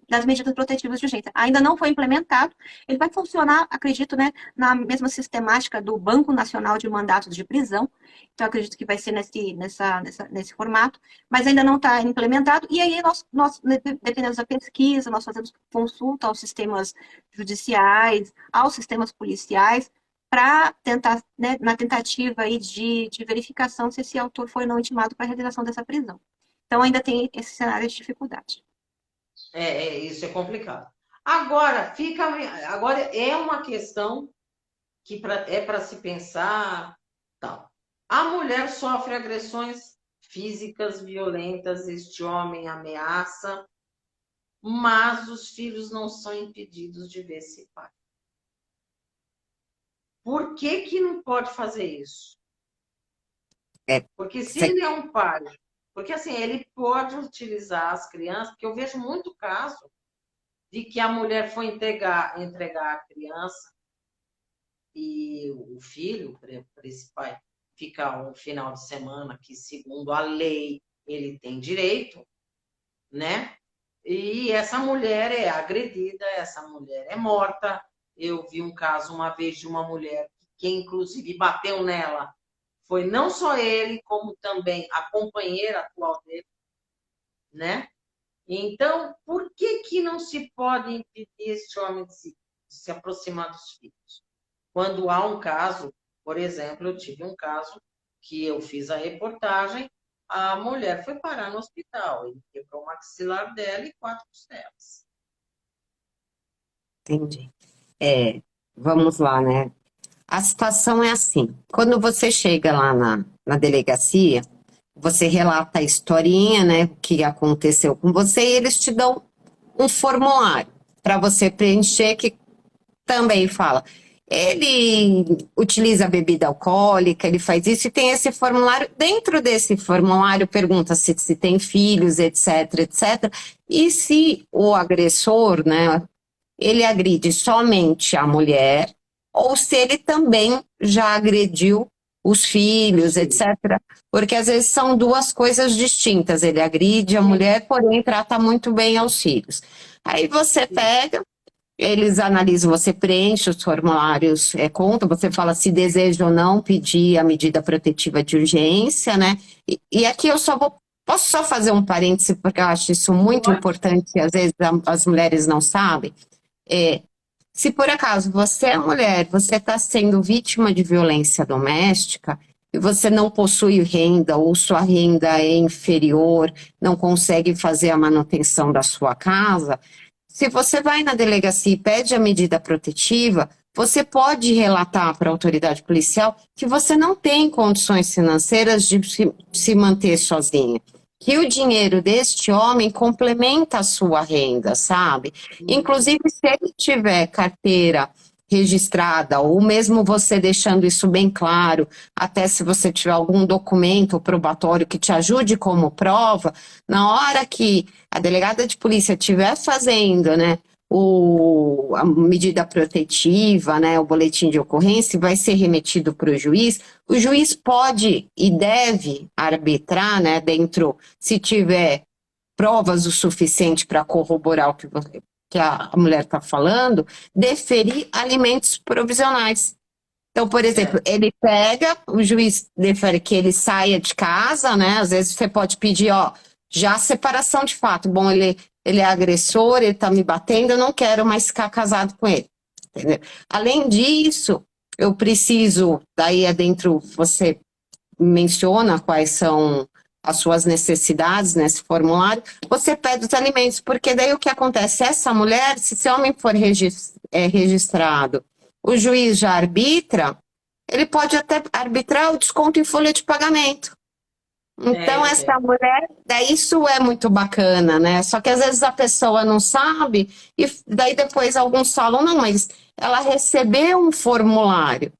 das medidas protetivas de urgência. Ainda não foi implementado, ele vai funcionar, acredito, né, na mesma sistemática do Banco Nacional de Mandatos de Prisão, então acredito que vai ser nesse formato, mas ainda não está implementado, e aí nós, dependendo da pesquisa, nós fazemos consulta aos sistemas judiciais, aos sistemas policiais, para tentar, né, na tentativa aí de verificação se esse autor foi ou não intimado para a realização dessa prisão. Então ainda tem esse cenário de dificuldade. Isso é complicado. Agora é uma questão que é para se pensar, tal. A mulher sofre agressões físicas violentas, este homem ameaça, mas os filhos não são impedidos de ver esse pai. Por que que não pode fazer isso? É, Porque se cê- ele é um pai, porque assim, ele pode utilizar as crianças, porque eu vejo muito caso de que a mulher foi entregar a criança e o filho, para esse pai ficar um final de semana que, segundo a lei, ele tem direito, né? E essa mulher é agredida, essa mulher é morta. Eu vi um caso uma vez de uma mulher que, inclusive, bateu nela. Foi não só ele, como também a companheira atual dele, né? Então, por que que não se pode impedir esse homem de se aproximar dos filhos? Quando há um caso, por exemplo, eu tive um caso que eu fiz a reportagem, a mulher foi parar no hospital, ele quebrou o maxilar dela e 4 costelas. entendi. É, vamos lá, né? A situação é assim, quando você chega lá na delegacia, você relata a historinha, né, o que aconteceu com você, e eles te dão um formulário para você preencher que também fala. Ele utiliza bebida alcoólica, ele faz isso e tem esse formulário. Dentro desse formulário pergunta se tem filhos, etc, etc. E se o agressor, né, ele agride somente a mulher ou se ele também já agrediu os filhos, etc. Porque às vezes são duas coisas distintas. Ele agride a mulher, porém trata muito bem aos filhos. Aí você pega, eles analisam, você preenche os formulários, conta, você fala se deseja ou não pedir a medida protetiva de urgência, né? E aqui eu posso só fazer um parêntese, porque eu acho isso muito importante, e às vezes as mulheres não sabem. Se por acaso você é mulher, você está sendo vítima de violência doméstica e você não possui renda ou sua renda é inferior, não consegue fazer a manutenção da sua casa, se você vai na delegacia e pede a medida protetiva, você pode relatar para a autoridade policial que você não tem condições financeiras de se manter sozinha. Que o dinheiro deste homem complementa a sua renda, sabe? Inclusive, se ele tiver carteira registrada, ou mesmo você deixando isso bem claro, até se você tiver algum documento probatório que te ajude como prova, na hora que a delegada de polícia estiver fazendo, né, a medida protetiva, né, o boletim de ocorrência, vai ser remetido para o juiz pode e deve arbitrar, né, dentro, se tiver provas o suficiente para corroborar o que a mulher está falando, deferir alimentos provisionais. Então, por exemplo, ele pega, o juiz defere que ele saia de casa, né? Às vezes você pode pedir, ó, já separação de fato. Bom, ele é agressor, ele tá me batendo, eu não quero mais ficar casado com ele. Entendeu? Além disso, eu preciso, daí dentro você menciona quais são as suas necessidades nesse formulário, você pede os alimentos, porque daí o que acontece? Essa mulher, se esse homem for registrado, o juiz já arbitra, ele pode até arbitrar o desconto em folha de pagamento. Então, essa mulher, daí isso é muito bacana, né? Só que às vezes a pessoa não sabe, e daí depois alguns falam, não, mas ela recebeu um formulário.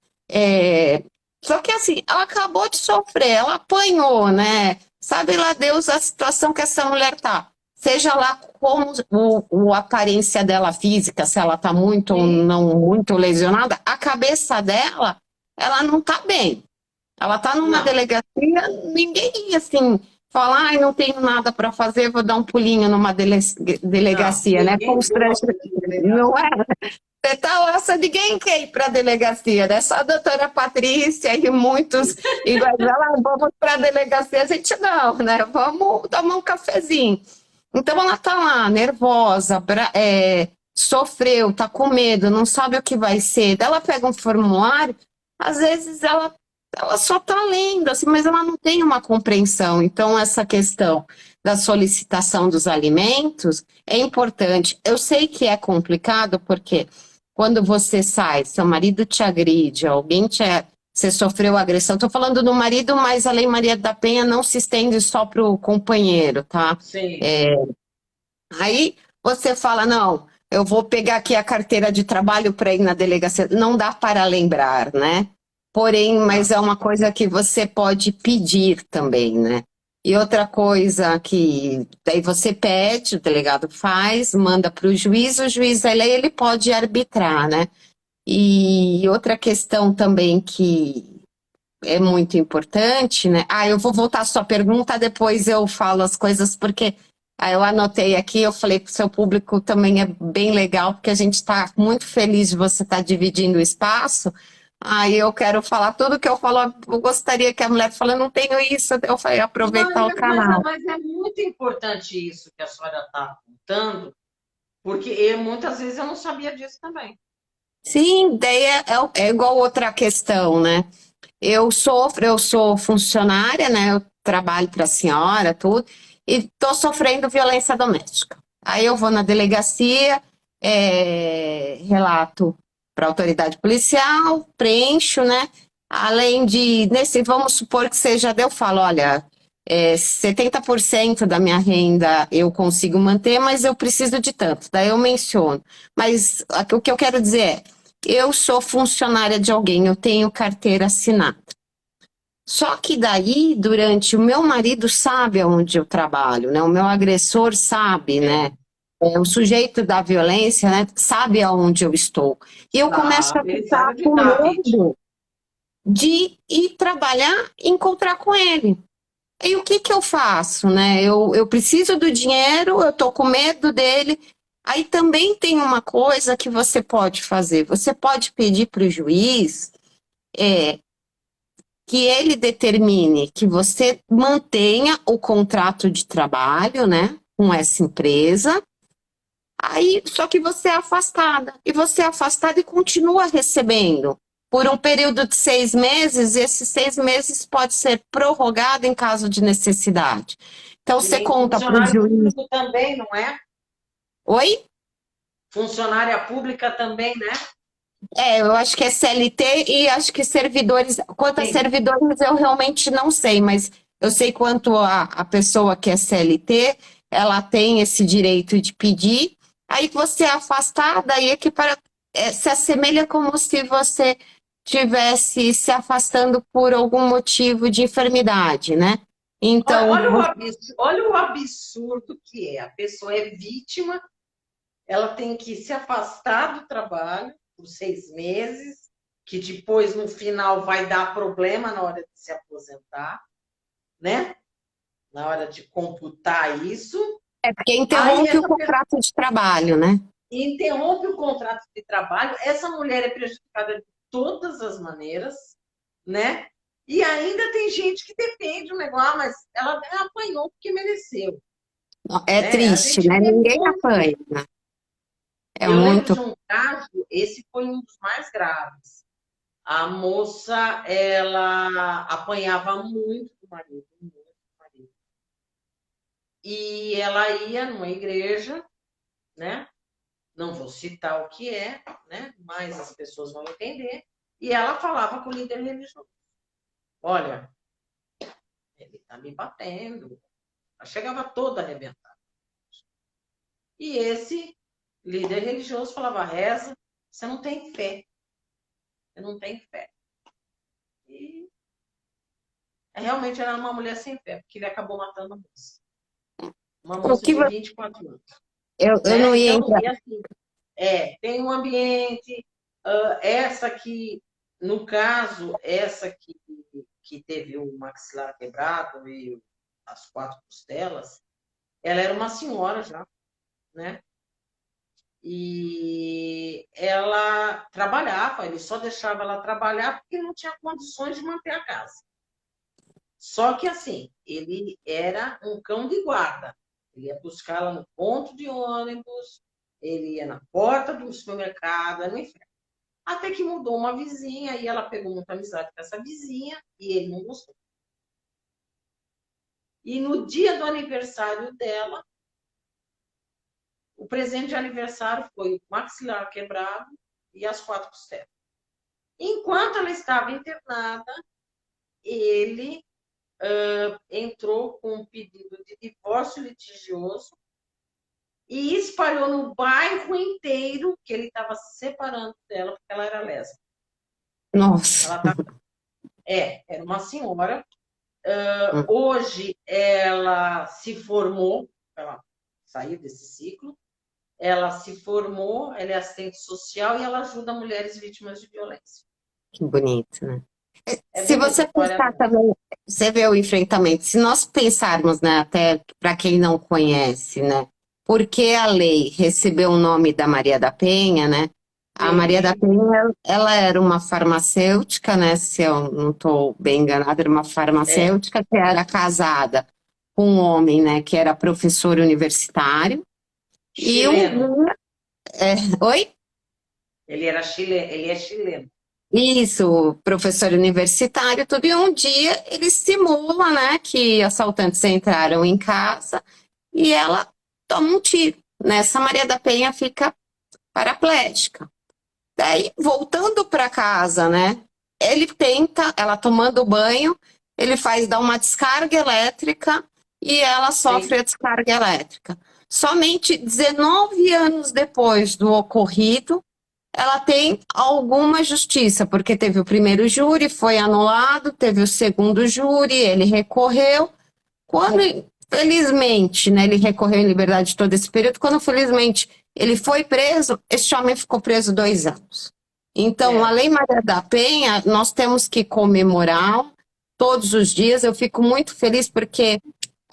Só que assim, ela acabou de sofrer, ela apanhou, né? Sabe lá Deus a situação que essa mulher tá. Seja lá como a aparência dela física, se ela tá muito ou não muito lesionada, a cabeça dela, ela não tá bem. Ela tá numa delegacia, ninguém assim fala, ai, não tenho nada para fazer, vou dar um pulinho numa delegacia, não, né? Não é? Você tá lá, ninguém quer ir para a delegacia, né? Só a doutora Patrícia e muitos iguais ela, vamos para a delegacia, a gente não, né? Vamos tomar um cafezinho. Então ela tá lá, nervosa, sofreu, tá com medo, não sabe o que vai ser. Daí ela pega um formulário, às vezes ela só tá lendo, assim, mas ela não tem uma compreensão. Então essa questão da solicitação dos alimentos é importante. Eu sei que é complicado porque quando você sai, seu marido te agride, você sofreu agressão. Estou falando do marido, mas a Lei Maria da Penha não se estende só para o companheiro, tá? Sim. Aí você fala, não, eu vou pegar aqui a carteira de trabalho para ir na delegacia. Não dá para lembrar, né? Porém, mas é uma coisa que você pode pedir também, né? E outra coisa que daí você pede, o delegado faz, manda para o juiz ele pode arbitrar, né? E outra questão também que é muito importante, né? Eu vou voltar à sua pergunta, depois eu falo as coisas, porque eu anotei aqui, eu falei que o seu público também é bem legal, porque a gente está muito feliz de você estar dividindo o espaço. Aí eu quero falar tudo que eu falo, eu gostaria que a mulher fale, eu não tenho isso, eu falei, aproveitar o canal. Mas é muito importante isso que a senhora está contando, porque muitas vezes eu não sabia disso também. Sim, daí é igual outra questão, né? Eu sou funcionária, né? Eu trabalho para a senhora, tudo, e estou sofrendo violência doméstica. Aí eu vou na delegacia, relato para a autoridade policial, preencho, né? Além de, vamos supor que você já deu, falo, olha, 70% da minha renda eu consigo manter, mas eu preciso de tanto. Daí eu menciono. Mas o que eu quero dizer é, eu sou funcionária de alguém, eu tenho carteira assinada. Só que daí, o meu marido sabe aonde eu trabalho, né? O meu agressor sabe, né? O sujeito da violência, né? Sabe aonde eu estou. E eu começo a Ele ficar sabe onde com está a vítima. medo de ir trabalhar e encontrar com ele. E o que que eu faço, né? Eu preciso do dinheiro, eu tô com medo dele. Aí também tem uma coisa que você pode fazer. Você pode pedir para o juiz que ele determine que você mantenha o contrato de trabalho, né, com essa empresa. Aí, só que você é afastada. E você é afastada e continua recebendo por um período de 6 meses, e esses 6 meses pode ser prorrogado em caso de necessidade. Então, E você nem conta para o funcionário juiz. público também, não é? Oi? Funcionária pública também, né? Eu acho que é CLT e acho que servidores. Quanto a Sim. servidores, eu realmente não sei, mas eu sei quanto a pessoa que é CLT, ela tem esse direito de pedir. Aí você é afastada, aí se assemelha como se você tivesse se afastando por algum motivo de enfermidade, né? Olha, Então, olha o absurdo que é. A pessoa é vítima, ela tem que se afastar do trabalho por 6 meses, que depois, no final, vai dar problema na hora de se aposentar, né? Na hora de computar isso. é porque Aí interrompe o essa pessoa contrato de trabalho, né? interrompe o contrato de trabalho, essa mulher é prejudicada de todas as maneiras, né? E ainda tem gente que defende o negócio, mas ela apanhou porque mereceu, É né? A triste, gente né? vê Ninguém muito. apanha, né? É Eu lembro muito. de um caso, esse foi um dos mais graves. A moça, ela apanhava muito do marido, muito do marido. E ela ia numa igreja, né? Não vou citar o que é, né? Mas as pessoas vão entender. E ela falava com o líder religioso: olha, ele está me batendo. Ela chegava toda arrebentada. E esse líder religioso falava: reza, você não tem fé. Você não tem fé. E realmente era uma mulher sem fé, porque ele acabou matando a moça. Uma O moça que de vo- 24 anos. eu Né? não ia Então, entrar. e assim, tem um ambiente, essa que, no caso, essa que teve o maxilar quebrado e as 4 costelas, ela era uma senhora já, né? E ela trabalhava, ele só deixava ela trabalhar porque não tinha condições de manter a casa. Só que assim, ele era um cão de guarda. Ele ia buscá-la no ponto de ônibus, ele ia na porta do supermercado, no inferno. Até que mudou uma vizinha e ela pegou muita amizade com essa vizinha e ele não gostou. E no dia do aniversário dela, o presente de aniversário foi o maxilar quebrado e as 4 costelas. Enquanto ela estava internada, ele entrou com um pedido de divórcio litigioso e espalhou no bairro inteiro que ele estava se separando dela porque ela era lésbica. Nossa. Ela tava, era uma senhora. Hoje ela se formou, ela saiu desse ciclo, ela se formou, ela é assistente social e ela ajuda mulheres vítimas de violência. Que bonito, né? É Se bonita a você história pensar dela. também, você vê o enfrentamento. Se nós pensarmos, né, até para quem não conhece, né, por que a lei recebeu o nome da Maria da Penha, né? A Maria da Sim, Penha, ela era uma farmacêutica, né? Se eu não estou bem enganada, era uma é. farmacêutica que era casada com um homem, né, que era professor universitário. E um Chileno. dia, oi? Ele é chileno. Isso, professor universitário, tudo. E um dia ele simula, né, que assaltantes entraram em casa e ela toma um tiro. Nessa, Maria da Penha fica paraplégica. Daí, voltando para casa, né? Ele tenta, ela tomando banho, ele faz dar uma descarga elétrica e ela Sim. sofre a descarga elétrica. Somente 19 anos depois do ocorrido, ela tem alguma justiça, porque teve o primeiro júri, foi anulado, teve o segundo júri, ele recorreu. Quando, felizmente, né, ele recorreu em liberdade todo esse período, quando felizmente ele foi preso, esse homem ficou preso 2 anos. Então, a É. Lei Maria da Penha, nós temos que comemorar todos os dias. Eu fico muito feliz porque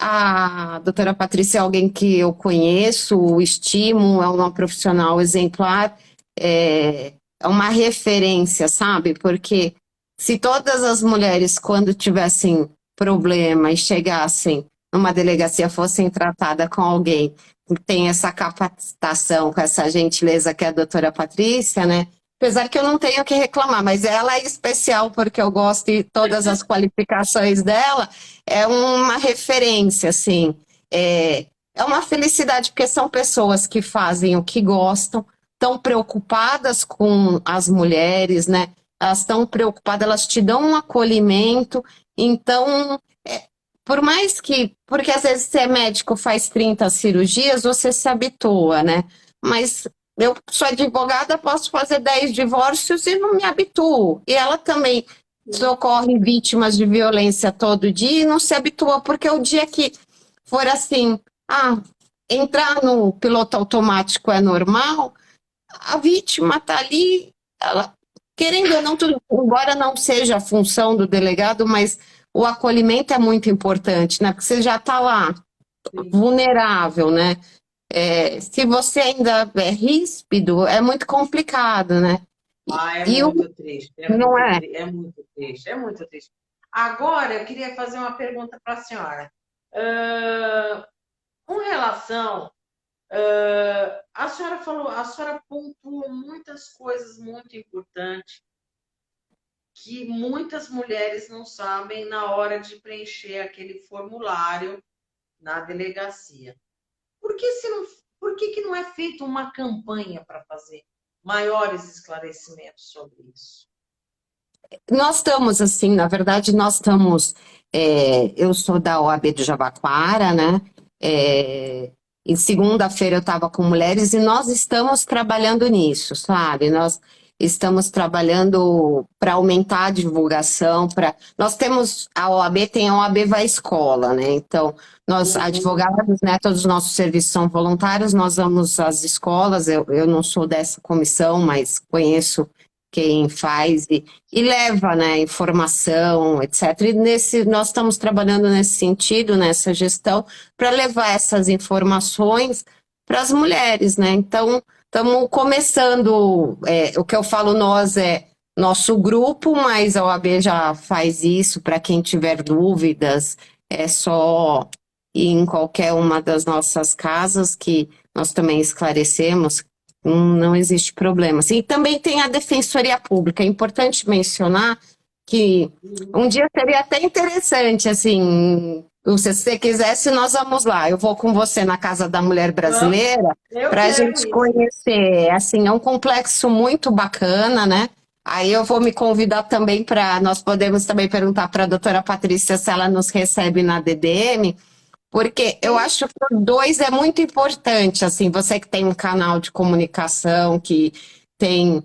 a doutora Patrícia é alguém que eu conheço, estimo, é uma profissional exemplar, é uma referência, sabe? Porque se todas as mulheres, quando tivessem problema e chegassem numa delegacia, fossem tratadas com alguém que tem essa capacitação, com essa gentileza que é a doutora Patrícia, né? Apesar que eu não tenho o que reclamar, mas ela é especial porque eu gosto de todas as qualificações dela, é uma referência, assim. É uma felicidade, porque são pessoas que fazem o que gostam, estão preocupadas com as mulheres, né? Elas estão preocupadas, elas te dão um acolhimento. Então, por mais que, porque às vezes você é médico, faz 30 cirurgias, você se habitua, né? Mas eu sou advogada, posso fazer 10 divórcios e não me habituo. E ela também socorre vítimas de violência todo dia e não se habitua, porque o dia que for assim, entrar no piloto automático é normal, a vítima está ali, ela, querendo ou não, tudo, embora não seja a função do delegado, mas o acolhimento é muito importante, né? Porque você já está lá, Sim. vulnerável, né? Se você ainda é ríspido, é muito complicado, né? É E o muito triste, não é. é muito triste, é muito triste. Agora, eu queria fazer uma pergunta para a senhora. Com relação, a senhora pontuou muitas coisas muito importantes que muitas mulheres não sabem na hora de preencher aquele formulário na delegacia. Por que, se não, por que não é feita uma campanha para fazer maiores esclarecimentos sobre isso? Nós estamos, assim, na verdade, nós estamos. Eu sou da OAB do Jabaquara, né? Em segunda-feira eu estava com mulheres e nós estamos trabalhando nisso, sabe? Nós estamos trabalhando para aumentar a divulgação. Nós temos, a OAB tem a OAB Vai Escola, né? Então, nós, advogados, né? Todos os nossos serviços são voluntários, nós vamos às escolas. Eu não sou dessa comissão, mas conheço quem faz e leva, né, informação, etc. E nós estamos trabalhando nesse sentido, nessa gestão, para levar essas informações para as mulheres, né? Então, estamos começando, o que eu falo nós é nosso grupo, mas a OAB já faz isso para quem tiver dúvidas, é só ir em qualquer uma das nossas casas que nós também esclarecemos. Não existe problema. E também tem a Defensoria Pública. É importante mencionar que um dia seria até interessante, assim, se você quisesse, nós vamos lá. Eu vou com você na Casa da Mulher Brasileira para a gente Isso. conhecer. Assim, é um complexo muito bacana, né? Aí eu vou me convidar também nós podemos também perguntar para a doutora Patrícia se ela nos recebe na DDM, porque eu acho que o dois é muito importante, assim, você que tem um canal de comunicação, que tem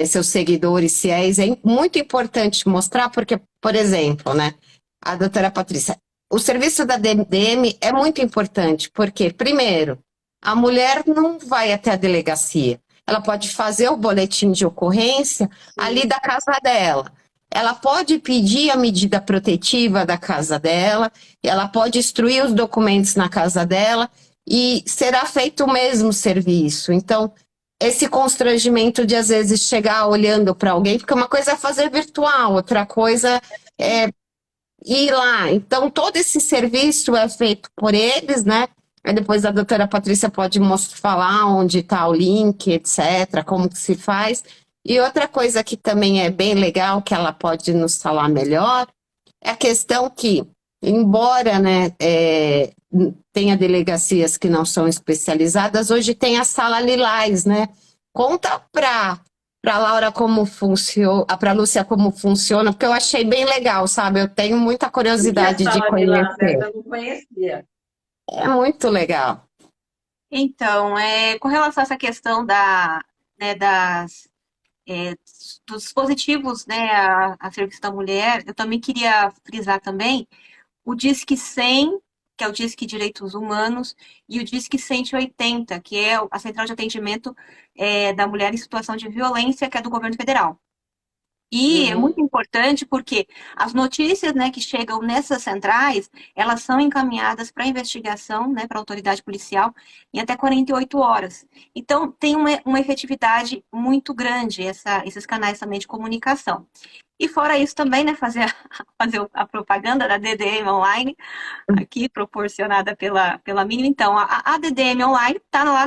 seus seguidores fiéis, é muito importante mostrar, porque, por exemplo, né, a doutora Patrícia, o serviço da DDM é muito importante, porque, primeiro, a mulher não vai até a delegacia, ela pode fazer o boletim de ocorrência ali da casa dela. Ela pode pedir a medida protetiva da casa dela, ela pode instruir os documentos na casa dela e será feito o mesmo serviço. Então, esse constrangimento de, às vezes, chegar olhando para alguém, porque uma coisa é fazer virtual, outra coisa é ir lá. Então, todo esse serviço é feito por eles, né? Aí depois a doutora Patrícia pode falar onde está o link, etc., como que se faz. E outra coisa que também é bem legal, que ela pode nos falar melhor, é a questão que, embora, né, tenha delegacias que não são especializadas, hoje tem a Sala Lilás, né? Conta para para Laura como funciona, para Lúcia como funciona, porque eu achei bem legal, sabe? Eu tenho muita O que é a curiosidade de sala de conhecer. alerta? Eu não conhecia. É muito legal. Então, com relação a essa questão né, é, dos dispositivos, né, a serviço da mulher, eu também queria frisar também o Disque 100, que é o Disque Direitos Humanos, e o Disque 180, que é a central de atendimento da mulher em situação de violência, que é do governo federal. E é muito Uhum. importante porque as notícias, né, que chegam nessas centrais, elas são encaminhadas para investigação, né, para a autoridade policial em até 48 horas. Então, tem uma efetividade muito grande esses canais também de comunicação. E fora isso também, né, fazer a propaganda da DDM Online, aqui proporcionada pela Mínima. Então, a DDM Online está lá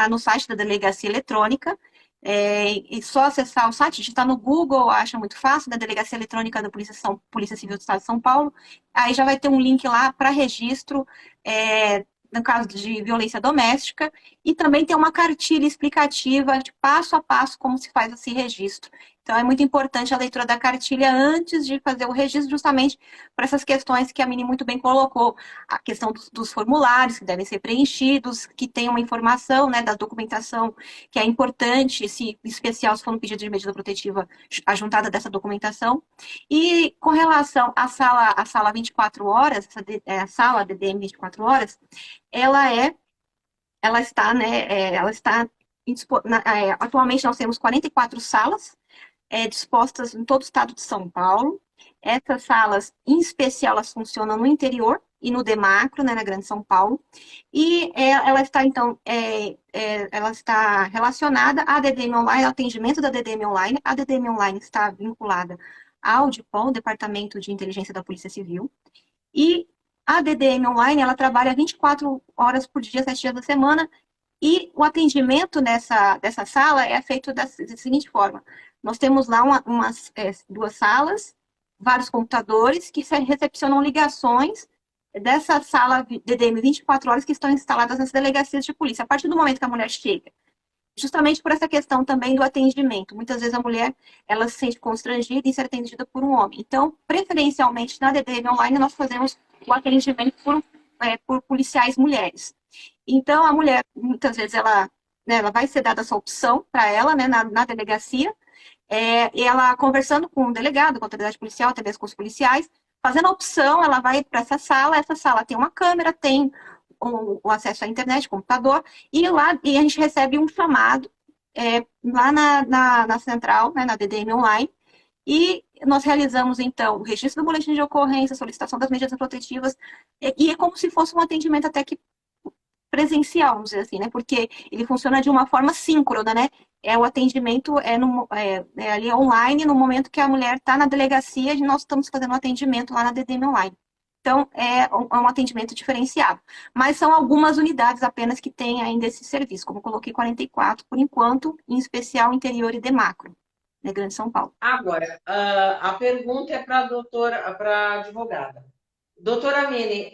no site da Delegacia Eletrônica, e só acessar o site, digitar no Google, acha muito fácil, da Delegacia Eletrônica da Polícia Civil do Estado de São Paulo, aí já vai ter um link lá para registro, no caso de violência doméstica, e também tem uma cartilha explicativa de passo a passo como se faz esse registro. Então, é muito importante a leitura da cartilha antes de fazer o registro, justamente para essas questões que a Mini muito bem colocou, a questão dos formulários que devem ser preenchidos, que tem uma informação, né, da documentação que é importante, em especial se for um pedido de medida protetiva, a juntada dessa documentação. E com relação à sala 24 horas, a sala DDM 24 horas, ela ela está, né, ela está atualmente nós temos 44 salas dispostas em todo o estado de São Paulo. Essas salas, em especial, elas funcionam no interior e no Demacro, né, na Grande São Paulo. E ela está, então, ela está relacionada à DDM Online, ao atendimento da DDM Online. A DDM Online está vinculada ao DIPOM, Departamento de Inteligência da Polícia Civil. E a DDM Online, ela trabalha 24 horas por dia, 7 dias da semana, e o atendimento dessa sala é feito da seguinte forma: nós temos lá duas salas, vários computadores que recepcionam ligações dessa sala DDM 24 horas que estão instaladas nas delegacias de polícia. A partir do momento que a mulher chega, justamente por essa questão também do atendimento. Muitas vezes a mulher, ela se sente constrangida em ser atendida por um homem. Então, preferencialmente na DDM Online, nós fazemos o atendimento por policiais mulheres. Então, a mulher, muitas vezes, ela vai ser dada essa opção para ela, né, na delegacia, e ela conversando com o delegado, com a autoridade policial, até mesmo com os policiais, fazendo a opção, ela vai para essa sala tem uma câmera, tem o acesso à internet, computador, e a gente recebe um chamado lá na central, né, na DDM Online, e nós realizamos, então, o registro do boletim de ocorrência, solicitação das medidas protetivas, e é como se fosse um atendimento até que presencial, vamos dizer assim, né? Porque ele funciona de uma forma síncrona, né? O atendimento ali online, no momento que a mulher está na delegacia, e nós estamos fazendo um atendimento lá na DDM Online. Então, é um atendimento diferenciado. Mas são algumas unidades apenas que têm ainda esse serviço, como eu coloquei 44, por enquanto, em especial interior e Demacro, né, Grande São Paulo. Agora, a pergunta é para a doutora, para a advogada. Doutora Mini,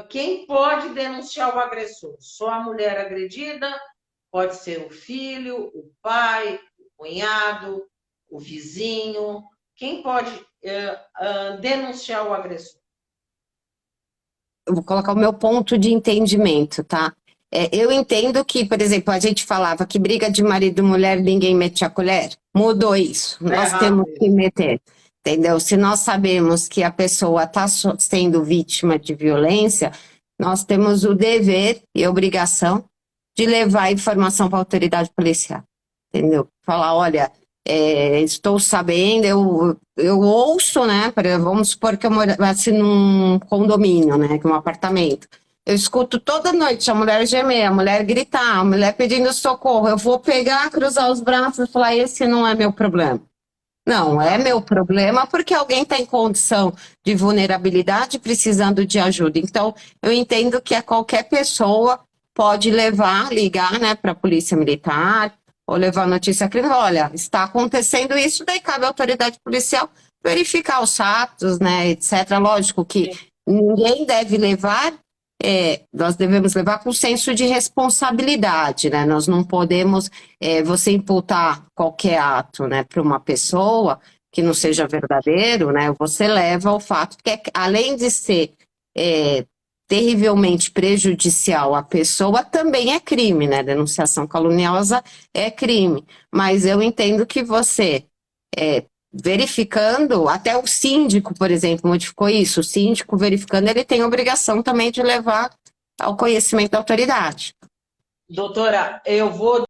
quem pode denunciar o agressor? Só a mulher agredida? Pode ser o filho, o pai, o cunhado, o vizinho? Quem pode denunciar o agressor? Eu vou colocar o meu ponto de entendimento, tá? Eu entendo que, por exemplo, a gente falava que briga de marido e mulher, ninguém mete a colher. Mudou isso. Nós temos que meter, entendeu? Se nós sabemos que a pessoa está sendo vítima de violência, nós temos o dever e a obrigação de levar a informação para a autoridade policial, entendeu? Falar, olha, estou sabendo, eu ouço, né? Vamos supor que eu morasse num condomínio, né? Que é um apartamento. Eu escuto toda noite a mulher gemer, a mulher gritar, a mulher pedindo socorro. Eu vou pegar, cruzar os braços e falar: esse não é meu problema. Não, é meu problema porque alguém está em condição de vulnerabilidade precisando de ajuda. Então, eu entendo que qualquer pessoa pode ligar, né, para a polícia militar, ou levar notícia clínica, olha, está acontecendo isso, daí cabe à autoridade policial verificar os fatos, né, etc. Lógico que ninguém deve levar nós devemos levar com senso de responsabilidade, né? Nós não podemos, você imputar qualquer ato, né, para uma pessoa que não seja verdadeiro, né? Você leva ao fato que, além de ser terrivelmente prejudicial à pessoa, também é crime, né? Denunciação caluniosa é crime. Mas eu entendo que você, verificando, até o síndico, por exemplo, modificou isso, o síndico verificando, ele tem a obrigação também de levar ao conhecimento da autoridade. Doutora, eu vou